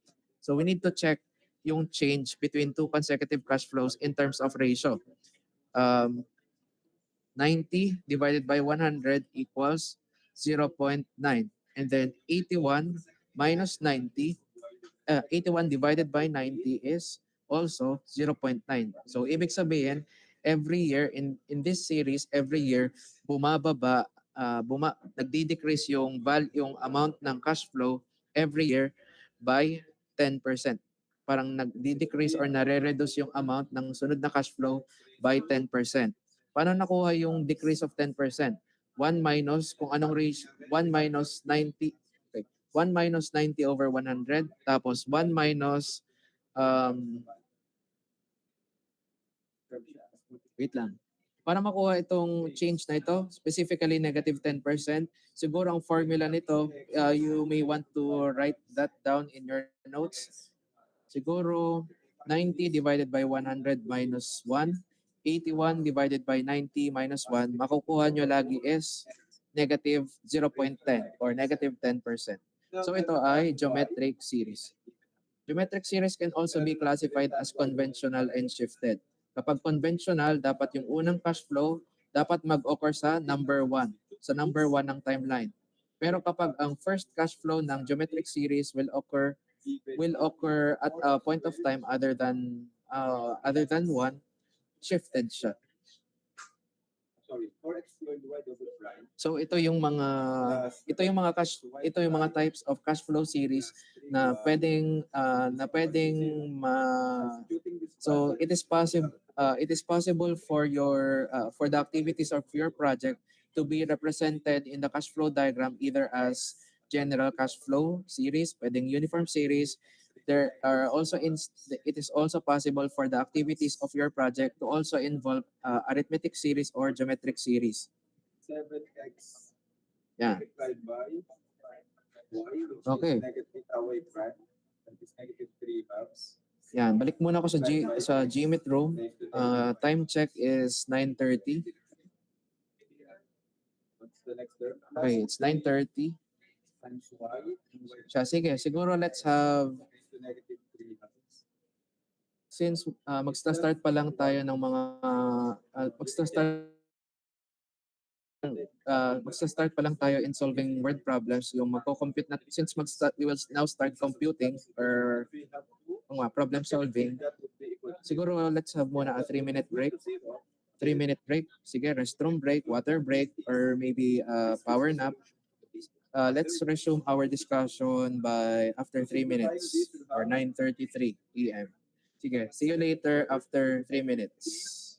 So we need to check yung change between two consecutive cash flows in terms of ratio. 90 divided by 100 equals 0.9. And then 81 minus 90, 81 divided by 90 is also 0.9. So ibig sabihin, every year in this series, every year bumababa, nagdi-decrease yung amount ng cash flow every year by 10%. Parang nagdi-decrease or nare-reduce yung amount ng sunod na cash flow by 10%. Paano nakuha yung decrease of 10%? 1 minus kung anong ratio, 1 minus 90, okay, 1 minus 90 over 100, tapos 1 minus wait lang. Para makuha itong change na ito, specifically negative 10%, siguro ang formula nito, you may want to write that down in your notes. Siguro 90 divided by 100 minus 1, 81 divided by 90 minus 1, makukuha nyo lagi is negative 0.10 or negative 10%. So ito ay geometric series. Geometric series can also be classified as conventional and shifted. Kapag conventional, dapat yung unang cash flow dapat mag-occur sa number 1, sa number 1 ng timeline. Pero kapag ang first cash flow ng geometric series will occur at a point of time other than 1, shifted siya. Sorry, for exploit y double prime. So ito yung mga types of cash flow series na pwedeng so it is possible for the activities of your project to be represented in the cash flow diagram either as general cash flow series, pwedeng uniform series. It is also possible for the activities of your project to also involve arithmetic series or geometric series. 7x Yeah. multiplied by y, which Okay. is negative y prime, that is negative 3 halves. Yan, balik muna ako sa GMIT room. Time check is 9:30. What's the next term? Okay, it's 9:30. Times y, Siya, sige, siguro let's have, raised to negative 3 halves. since magsta-start pa lang tayo ng mga, magsta-start magsa-start pa lang tayo in solving word problems, yung magko-compute na, since we will now start computing or mga problem solving, siguro let's have muna a 3-minute break. 3-minute break. Sige, restroom break, water break, or maybe power nap. Let's resume our discussion by after 3 minutes or 9:33 p.m. Sige, see you later after 3 minutes.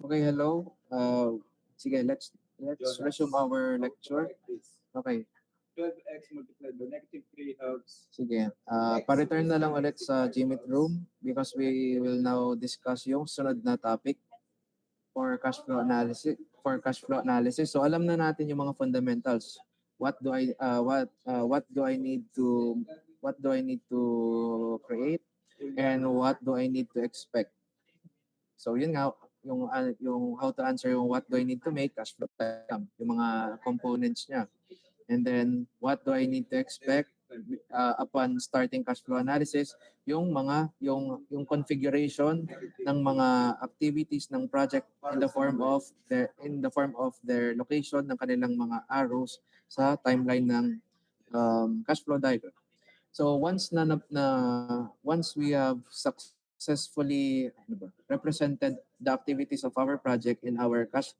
Okay, hello. Sige, let's resume our lecture. Okay, 12x multiplied by negative 3 helps. sige. Pa-return na lang ulit sa Gmeet room because we will now discuss yung sunod na topic for cash flow analysis. So alam na natin yung mga fundamentals. What do I need to create and what do I need to expect? So yun nga yung how to answer yung what do I need to make cash flow diagram, yung mga components niya. And then what do I need to expect upon starting cash flow analysis, yung configuration ng mga activities ng project in the form of their location ng kanilang mga arrows sa timeline ng cash flow diagram. So once we have successfully represented the activities of our project in our cash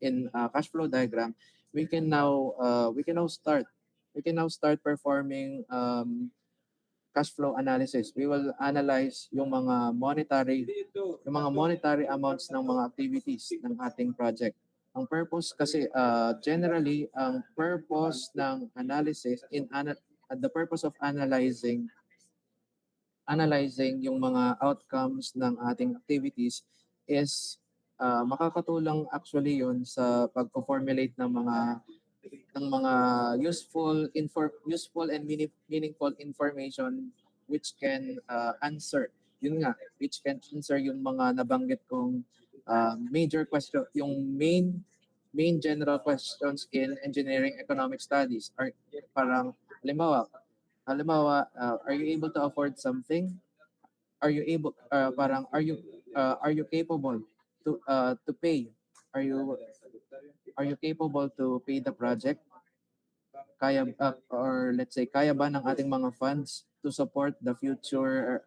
flow diagram, we can now start performing cash flow analysis. We will analyze yung mga monetary amounts ng mga activities ng ating project. Ang purpose kasi generally ang purpose ng analysis the purpose of analyzing yung mga outcomes ng ating activities is makakatulong actually yon sa pagpo-formulate ng mga useful and meaningful information which can answer yung mga nabanggit kong major question, yung main general questions in engineering economic studies. Parang halimbawa, are you able to afford something? Are you capable to pay? Are you capable to pay the project? Or let's say kaya ba ng ating mga funds to support the future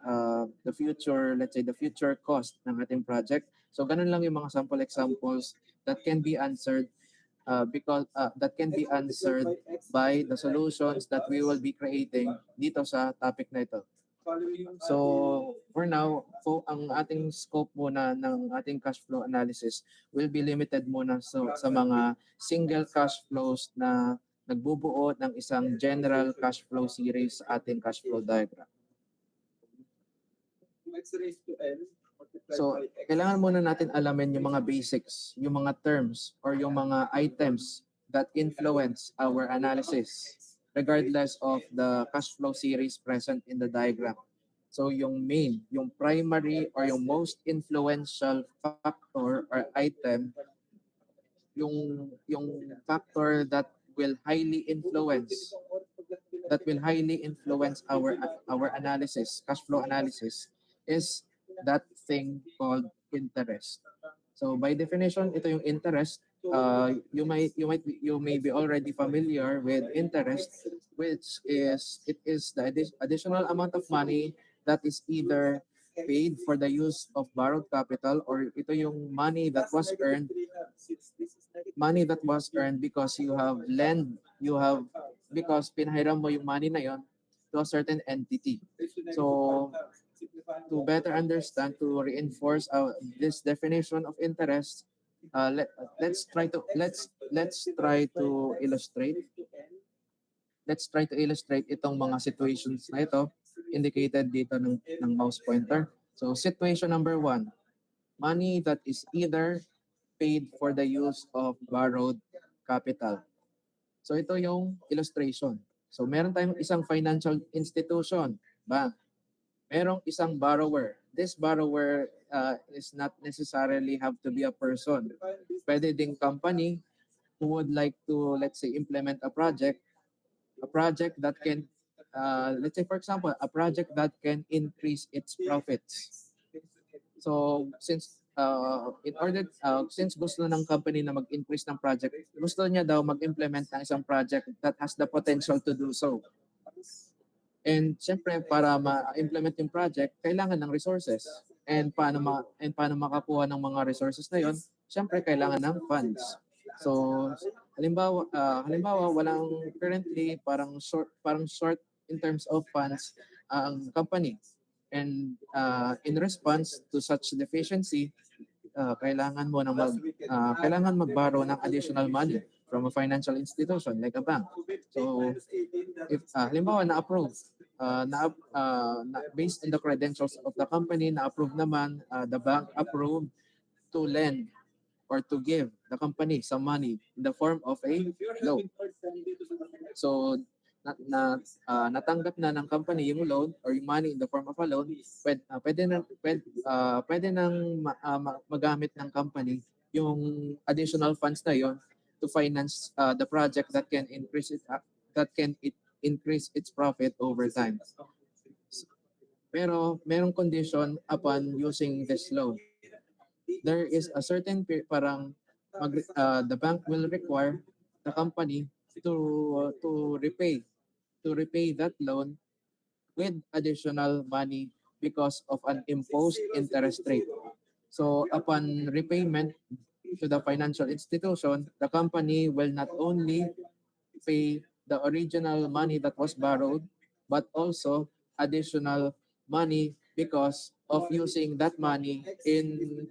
cost ng ating project? So ganun lang yung mga sample examples that can be answered by the solutions that we will be creating dito sa topic na ito. So for now, ang ating scope muna ng ating cash flow analysis will be limited muna sa mga single cash flows na nagbubuo ng isang general cash flow series sa ating cash flow diagram. X raised to N multiplied So, by X. kailangan muna natin alamin yung mga basics, yung mga terms, or yung mga items that influence our analysis regardless of the cash flow series present in the diagram. So, yung primary, or yung most influential factor or item, yung factor that will highly influence our analysis, cash flow analysis, is that thing called interest. So by definition, ito yung interest. You may be already familiar with interest, which is the additional amount of money that is either paid for the use of borrowed capital, or ito yung money that was earned because because pinahiram mo yung money na yon to a certain entity. So to better understand, to reinforce this definition of interest, let's try to illustrate itong mga situations na ito indicated dito ng mouse pointer. So situation number 1, money that is either paid for the use of borrowed capital. So ito yung illustration. So meron tayong isang financial institution, bank. Merong isang borrower. This borrower is not necessarily have to be a person. Pwede ding company who would like to, let's say, implement a project that can, let's say for example, a project that can increase its profits. So since gusto ng company na mag-increase ng project, gusto niya daw mag-implement ng isang project that has the potential to do so. And syempre, para ma-implement yung project, kailangan ng resources. And paano makakuha ng mga resources na yon? Syempre, kailangan ng funds. So, halimbawa walang currently parang short in terms of funds ang company. And in response to such deficiency, kailangan mag-borrow ng additional money from a financial institution like a bank. So, if halimbawa na-approve, based on the credentials of the company, na-approve naman, the bank approved to lend or to give the company some money in the form of a loan. So, natanggap na ng company yung loan or yung money in the form of a loan, pwede nang magamit ng company yung additional funds na yon to finance the project that can increase its profit over time. Pero merong condition upon using this loan. There is a certain the bank will require the company to repay that loan with additional money because of an imposed interest rate. So upon repayment to the financial institution, the company will not only pay the original money that was borrowed, but also additional money because of using that money in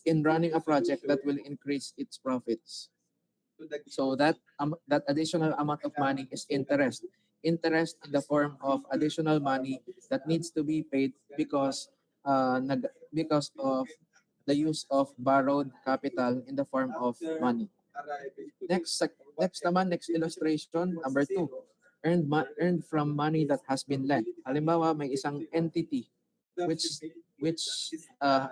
in running a project that will increase its profits. So that additional amount of money is interest. Interest in the form of additional money that needs to be paid because of the use of borrowed capital in the form of money. Next illustration, number 2. Earned from money that has been lent. Halimbawa, may isang entity which which uh,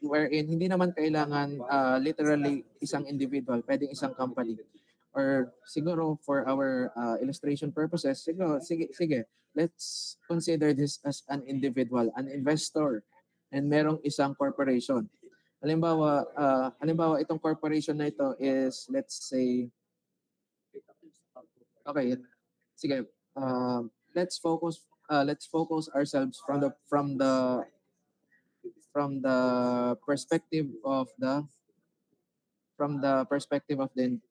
wherein hindi naman kailangan literally isang individual, pwedeng isang company. Or siguro for our illustration purposes, sige, let's consider this as an individual, an investor, and merong isang corporation. Halimbawa itong corporation na ito is, let's say, okay, sige, let's focus ourselves from the perspective of the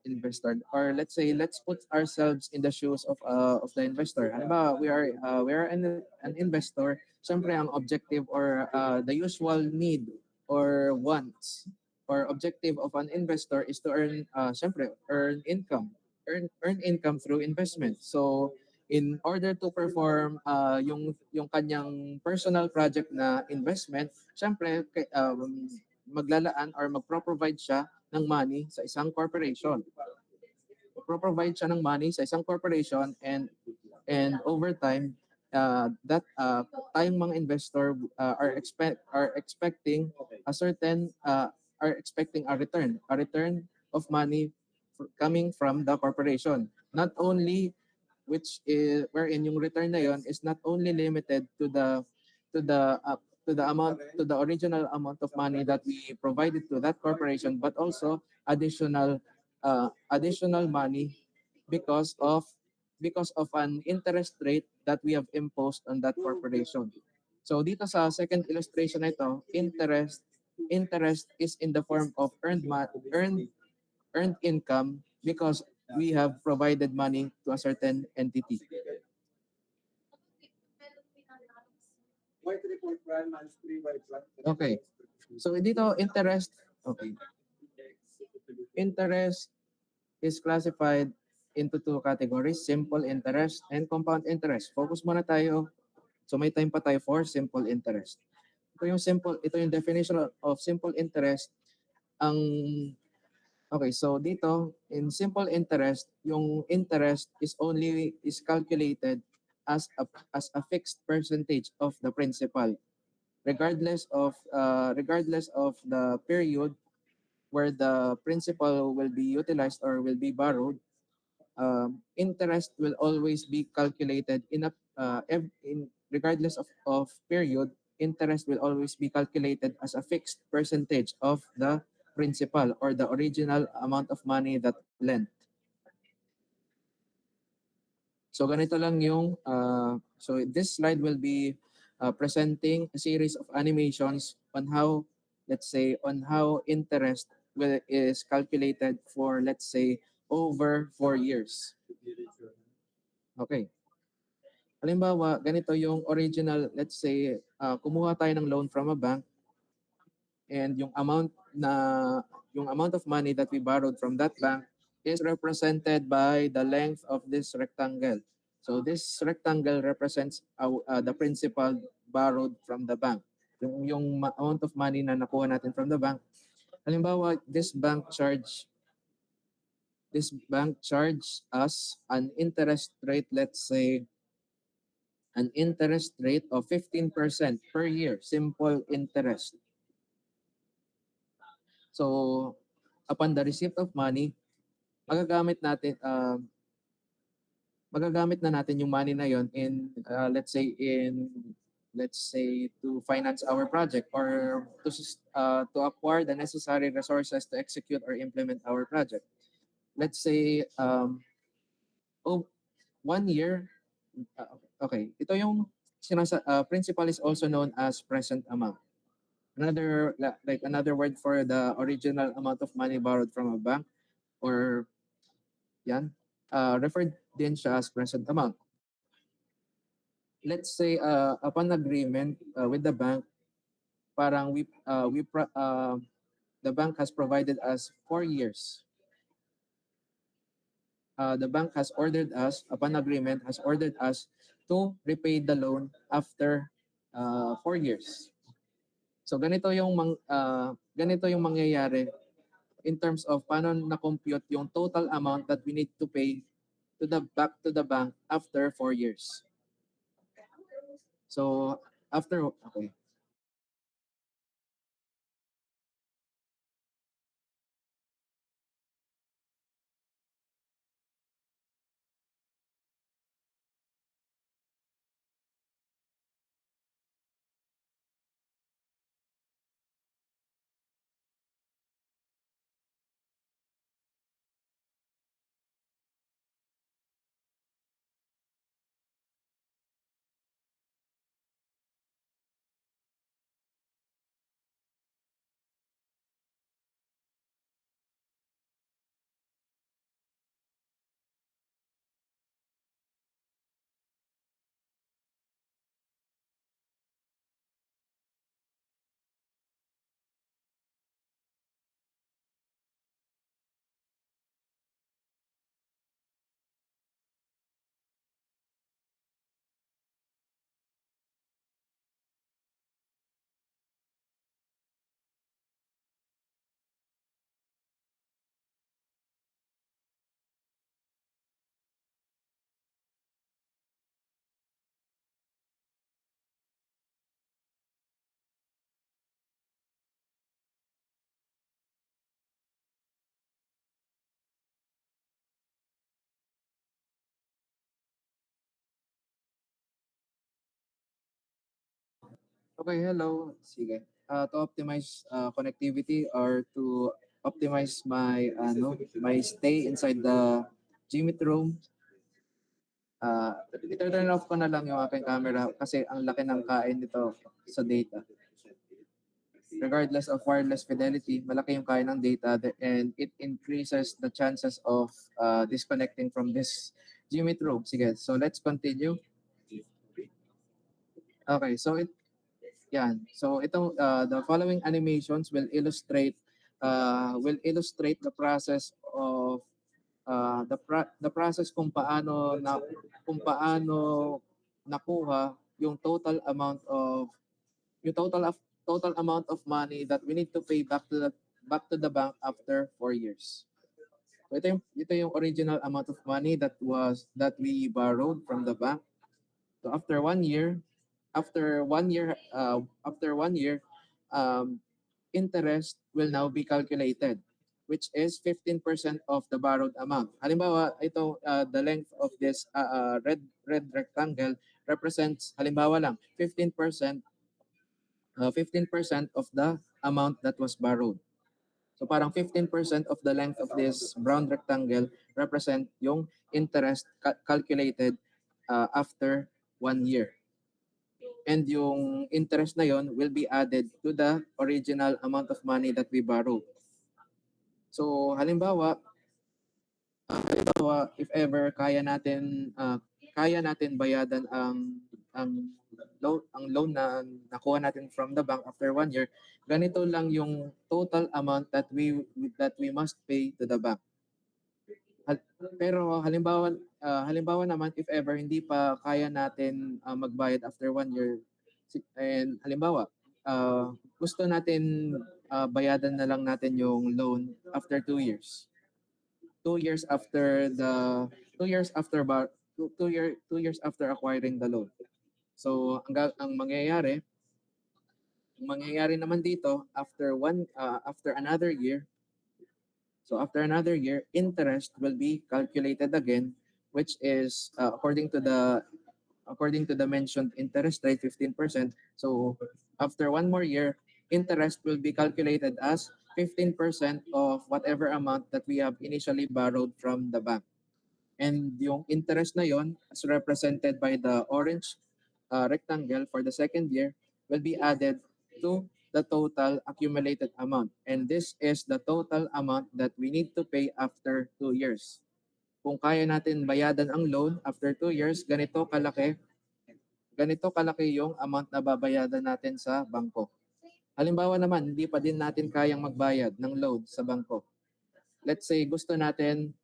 investor, or let's put ourselves in the shoes of the investor. Halimbawa, we are an investor. Siyempre ang objective or the usual need or wants or objective of an investor is to earn income, earn income through investment. So in order to perform yung kanyang personal project na investment, siyempre maglalaan or magpro-provide siya ng money sa isang corporation. Magpro-provide siya ng money sa isang corporation, and over time that tayong mga investor are expecting a certain are expecting a return of money coming from the corporation. Not only which is wherein yung return na yon is not only limited to the original amount of money that we provided to that corporation, but also additional money because of an interest rate that we have imposed on that corporation. So dito sa second illustration na ito, interest is in the form of earned income because we have provided money to a certain entity. White report run, months 3, white run. Okay. So dito interest is classified into 2 categories, simple interest and compound interest. Focus muna tayo. So may time pa tayo for simple interest. Ito yung definition of simple interest. Okay, so dito in simple interest, yung interest is calculated as a fixed percentage of the principal, regardless of the period where the principal will be utilized or will be borrowed. Interest will always be calculated regardless of period. Interest will always be calculated as a fixed percentage of the principal or the original amount of money that lent. So ganito lang yung so this slide will be presenting a series of animations on how interest is calculated for, let's say, over 4 years. Okay. Halimbawa, ganito yung original, let's say, kumuha tayo ng loan from a bank, and yung amount of money that we borrowed from that bank is represented by the length of this rectangle. So this rectangle represents the principal borrowed from the bank. Yung amount of money na nakuha natin from the bank. Halimbawa, this bank charge us an interest rate, let's say, an interest rate of 15% per year, simple interest. So, upon the receipt of money, magagamit na natin yung money na yon in let's say to finance our project or to acquire the necessary resources to execute or implement our project. Let's say 1 year. Okay, ito yung principal is also known as present amount. Another word for the original amount of money borrowed from a bank, or referred din siya as present amount. Let's say upon agreement with the bank, parang the bank has provided us 4 years. The bank has ordered us, upon agreement, has ordered us to repay the loan after 4 years. So ganito yung mangyayari in terms of paano na-compute yung total amount that we need to pay back to the bank after 4 years. So okay. Okay, hello. Sige. To optimize connectivity or to optimize my stay inside the Gmeet room, i-turn off ko na lang yung aking camera kasi ang laki ng kain nito sa data. Regardless of wireless fidelity, malaki yung kain ng data and it increases the chances of disconnecting from this Gmeet room. Sige, so let's continue. Okay, so yan. So the following animations will illustrate the process of the process kung paano nakuha yung total amount of money that we need to pay back to the bank after 4 years. So ito yung original amount of money that we borrowed from the bank. So after 1 year, interest will now be calculated, which is 15% of the borrowed amount. Halimbawa, the length of this red rectangle represents, halimbawa lang, 15% of the amount that was borrowed. So parang 15% of the length of this brown rectangle represent yung interest calculated after 1 year. And yung interest na yon will be added to the original amount of money that we borrowed. So halimbawa, if ever kaya natin bayadan ang loan na nakuha natin from the bank after 1 year, ganito lang yung total amount that we must pay to the bank. Pero halimbawa naman if ever hindi pa kaya natin magbayad after 1 year, and halimbawa gusto natin bayadan na lang natin yung loan after 2 years. 2 years after 2 years after acquiring the loan. So ang mangyayari naman dito after another year. So after another year, interest will be calculated again, which is according to the mentioned interest rate 15%. So after 1 more year, interest will be calculated as 15% of whatever amount that we have initially borrowed from the bank. And yung interest na yon, as represented by the orange rectangle for the second year, will be added to the total accumulated amount. And this is the total amount that we need to pay after 2 years. Kung kaya natin bayadan ang loan after 2 years, ganito kalaki yung amount na babayadan natin sa bangko. Halimbawa naman, hindi pa din natin kayang magbayad ng loan sa bangko. Let's say gusto natin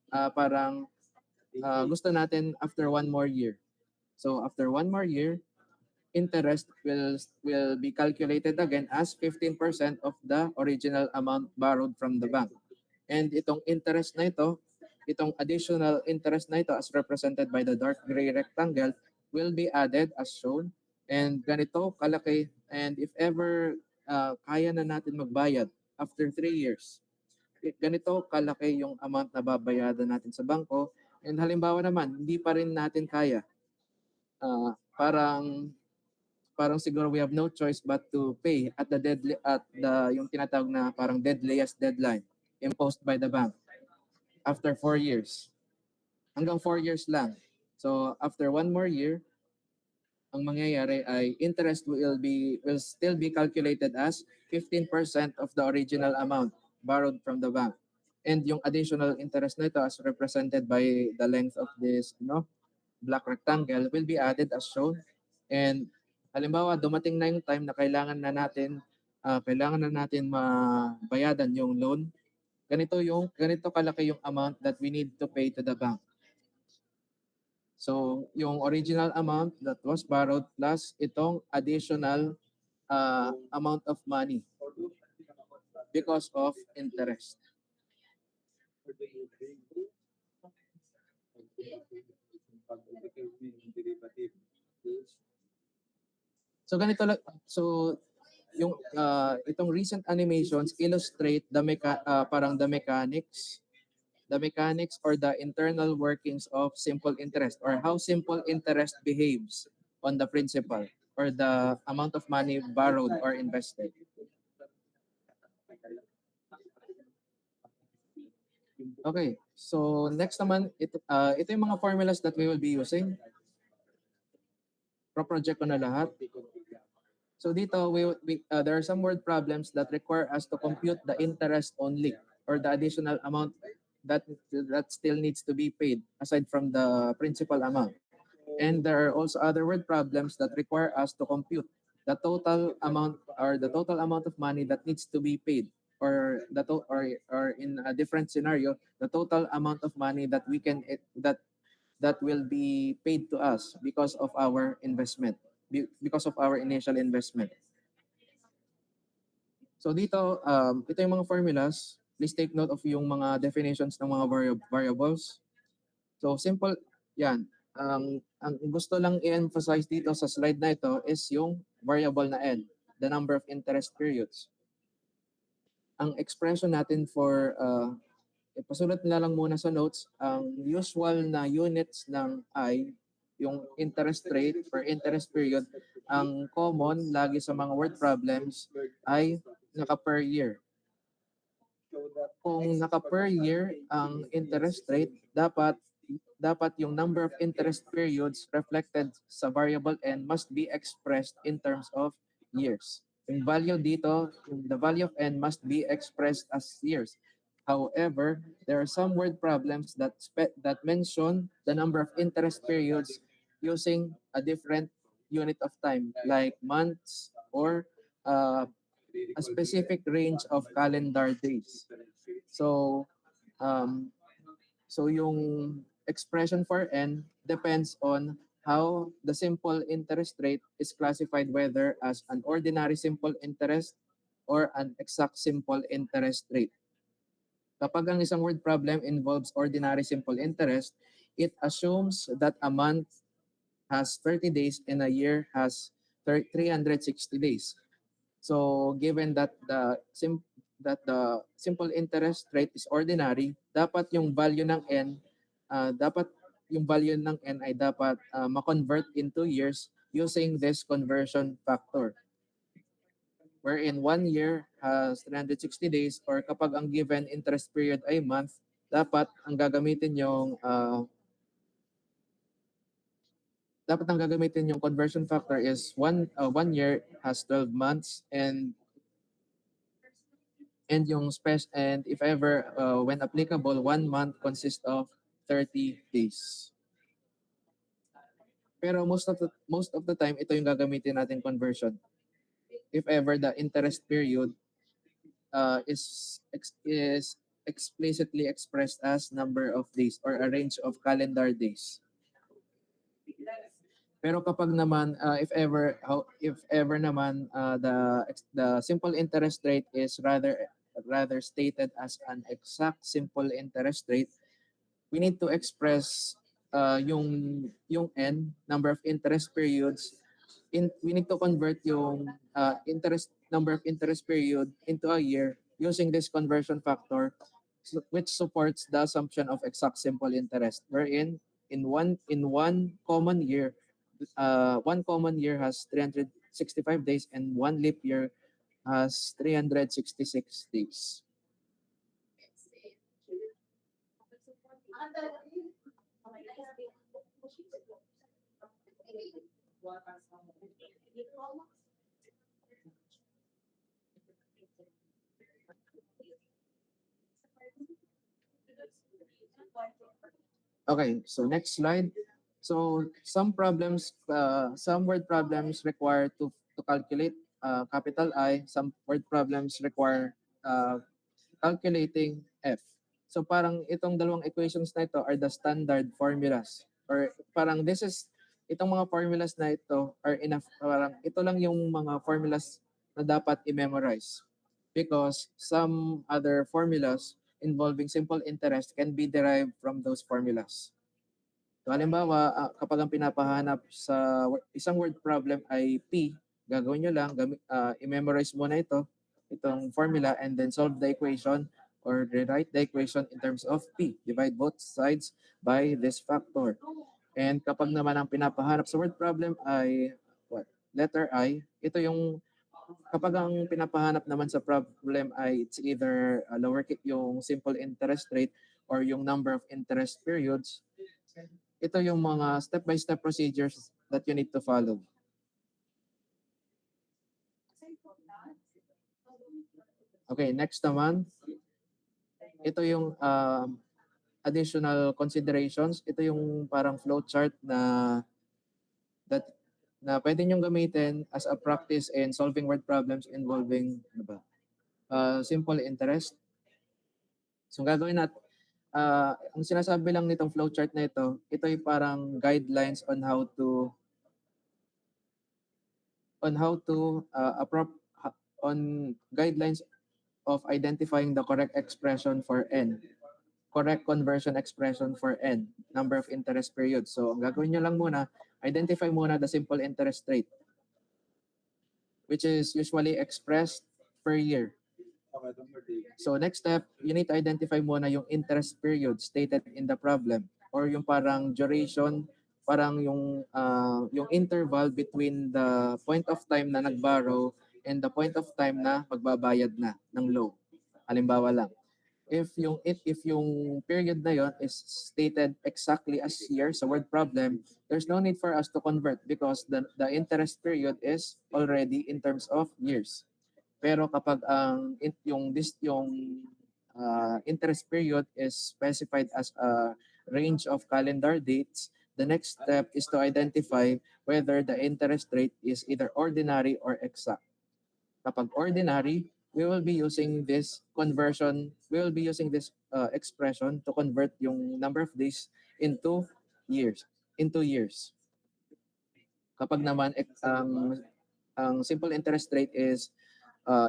gusto natin after 1 more year. So after 1 more year, interest will be calculated again as 15% of the original amount borrowed from the bank. And itong interest na ito, itong additional interest na ito as represented by the dark gray rectangle will be added as shown. And ganito kalaki, and if ever kaya na natin magbayad after 3 years, ganito kalaki yung amount na babayadan natin sa bangko. And halimbawa naman, hindi pa rin natin kaya, parang siguro we have no choice but to pay at the yung tinatawag na parang deadliest deadline imposed by the bank after 4 years. Hanggang 4 years lang. So after 1 more year, ang mangyayari ay interest will still be calculated as 15% of the original amount borrowed from the bank. And yung additional interest na ito as represented by the length of this black rectangle will be added as shown. And halimbawa, dumating na yung time na kailangan na natin mabayadan yung loan. Ganito kalaki yung amount that we need to pay to the bank. So, yung original amount that was borrowed plus itong additional amount of money because of interest. So ganito lang, so yung itong recent animations illustrate parang the mechanics or the internal workings of simple interest, or how simple interest behaves on the principal or the amount of money borrowed or invested. Okay, so next naman, ito yung mga formulas that we will be using. Pro-project ko na lahat. So dito, there are some word problems that require us to compute the interest only, or the additional amount that still needs to be paid aside from the principal amount. And there are also other word problems that require us to compute the total amount, or the total amount of money that needs to be paid, or in a different scenario, the total amount of money that that will be paid to us because of our investment, because of our initial investment. So dito, ito yung mga formulas. Please take note of yung mga definitions ng mga variables. So simple, yan. Ang gusto lang i-emphasize dito sa slide na ito is yung variable na n, the number of interest periods. Ang expression natin for, ipasulat nila lang muna sa notes, ang usual na units ng I, yung interest rate per interest period, ang common lagi sa mga word problems ay naka per year. Kung naka per year ang interest rate, dapat yung number of interest periods reflected sa variable n must be expressed in terms of years. Yung value dito, the value of n must be expressed as years. However, there are some word problems that mention the number of interest periods using a different unit of time, like months or a specific range of calendar days. So, yung expression for n depends on how the simple interest rate is classified, whether as an ordinary simple interest or an exact simple interest rate. Kapag ang isang word problem involves ordinary simple interest, it assumes that a month has 30 days and a year has 360 days. So given that the simple interest rate is ordinary, dapat yung value ng n ay dapat ma-convert into years using this conversion factor, wherein 1 year has 360 days, or kapag ang given interest period ay month, dapat ang gagamitin yung conversion factor is 1 year has 12 months, and if ever when applicable, 1 month consists of 30 days. Pero most of the time ito yung gagamitin natin conversion. if ever the interest period is explicitly expressed as number of days or a range of calendar days. Pero kapag naman if ever naman the simple interest rate is rather stated as an exact simple interest rate, we need to express yung n number of interest periods we need to convert yung interest number of interest period into a year using this conversion factor, which supports the assumption of exact simple interest, wherein one common year has 365 days and one leap year has 366 days. Okay, so next slide. So some word problems require to calculate capital I. Some word problems require calculating F. So parang itong dalawang equations na ito are the standard formulas. Or parang itong mga formulas na ito are enough. Parang ito lang yung mga formulas na dapat i-memorize. Because some other formulas involving simple interest can be derived from those formulas. So halimbawa, kapag ang pinapahanap sa isang word problem ay P, gagawin nyo lang, i-memorize mo na itong formula, and then solve the equation or rewrite the equation in terms of P. Divide both sides by this factor. And kapag naman ang pinapahanap sa word problem ay letter I, ito yung kapag ang pinapahanap naman sa problem ay it's either yung simple interest rate or yung number of interest periods, ito yung mga step-by-step procedures that you need to follow. Okay, next naman, ito yung additional considerations. Ito yung parang flowchart na pwede nyo gamitin as a practice in solving word problems involving simple interest. So gagawin natin, ang sinasabi lang nitong flowchart na ito ay parang guidelines on how to on guidelines of identifying the correct expression for n, correct conversion expression for n, number of interest periods. So ang gagawin nyo lang muna, identify muna the simple interest rate, which is usually expressed per year. So next step, you need to identify muna yung interest period stated in the problem, or yung parang duration, parang yung interval between the point of time na nagborrow and the point of time na magbabayad na ng loan. Halimbawa lang, if yung period na yon is stated exactly as year sa word problem, there's no need for us to convert because the interest period is already in terms of years. Pero kapag yung interest period is specified as a range of calendar dates, the next step is to identify whether the interest rate is either ordinary or exact. Kapag ordinary, we will be using this expression to convert yung number of days into years. Kapag naman ang simple interest rate is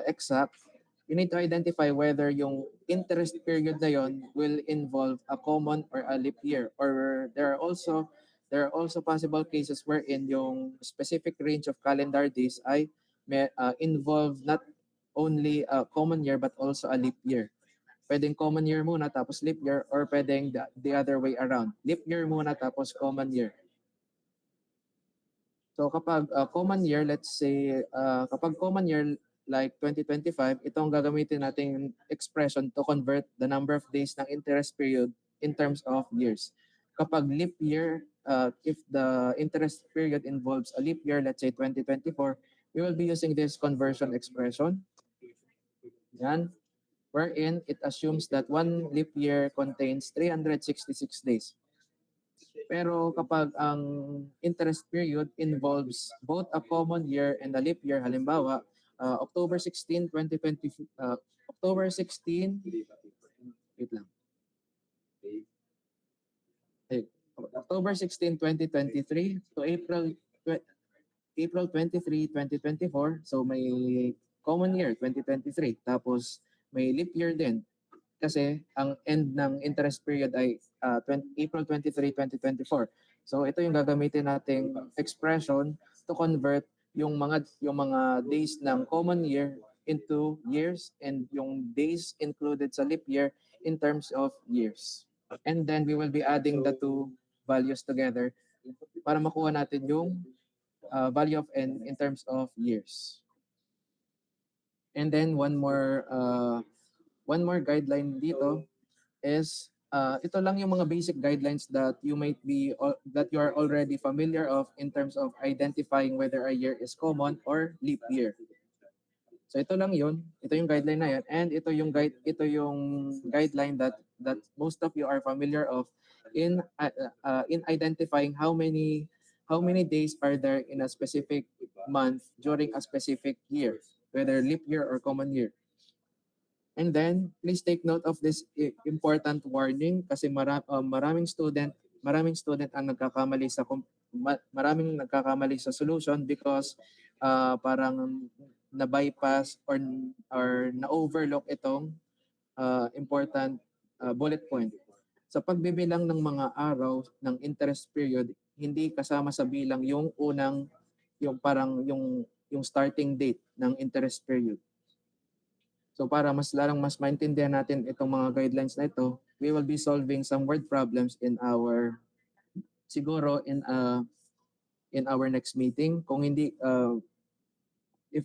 exact, you need to identify whether yung interest period na yon will involve a common or a leap year, or there are also possible cases wherein yung specific range of calendar days ay involve not only a common year but also a leap year. Pwedeng common year muna tapos leap year, or pwedeng the other way around. Leap year muna tapos common year. So kapag common year, let's say kapag common year like 2025, ito ang gagamitin nating expression to convert the number of days ng interest period in terms of years. Kapag leap year, if the interest period involves a leap year, let's say 2024, we will be using this conversion expression. Yan. Wherein it assumes that one leap year contains 366 days. Pero kapag ang interest period involves both a common year and a leap year, halimbawa, October 16, 2020, October 16, wait lang. October 16, 2023 to April 23, 2024. So may common year 2023. Tapos may leap year din kasi ang end ng interest period ay April 23, 2024. So ito yung gagamitin nating expression to convert yung mga days ng common year into years and yung days included sa leap year in terms of years. And then we will be adding the two values together para makuha natin yung value of n in terms of years. And then one more guideline dito is ito lang yung mga basic guidelines that you are already familiar of in terms of identifying whether a year is common or leap year. So ito lang yun. Ito yung guideline na yan, and ito yung guideline that most of you are familiar of in identifying how many days are there in a specific month during a specific year, whether leap year or common year. And then please take note of this important warning kasi maraming student ang maraming nagkakamali sa solution because parang na-bypass or na-overlook itong important bullet point. Sa pagbibilang ng mga araw ng interest period, hindi kasama sa bilang yung starting date ng interest period. So para mas maintindihan natin itong mga guidelines na ito, we will be solving some word problems in our next meeting. Kung hindi if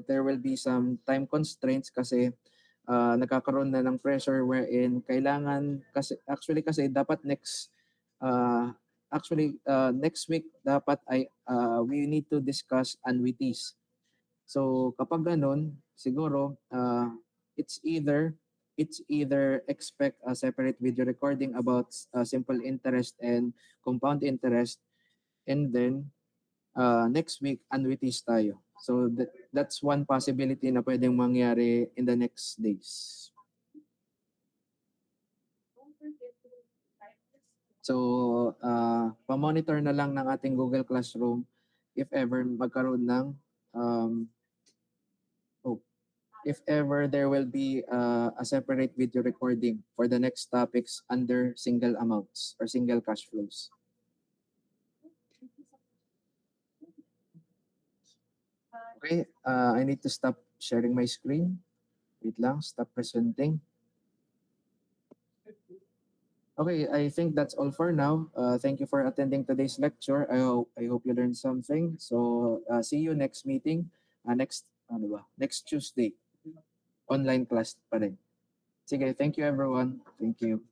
there will be some time constraints kasi nagkakaroon na ng pressure wherein kailangan kasi dapat next week dapat ay we need to discuss annuities. So kapag ganun, siguro it's either expect a separate video recording about simple interest and compound interest, and then next week annuities tayo. So that's one possibility na pwedeng mangyari in the next days. So pa-monitor na lang ng ating Google Classroom if ever magkaroon ng if ever there will be a separate video recording for the next topics under single amounts or single cash flows. Okay, I need to stop sharing my screen. Wait lang, stop presenting. Okay, I think that's all for now. Thank you for attending today's lecture. I hope you learned something. So see you next meeting, next Tuesday. Online class pa rin. Sige, thank you everyone. Thank you.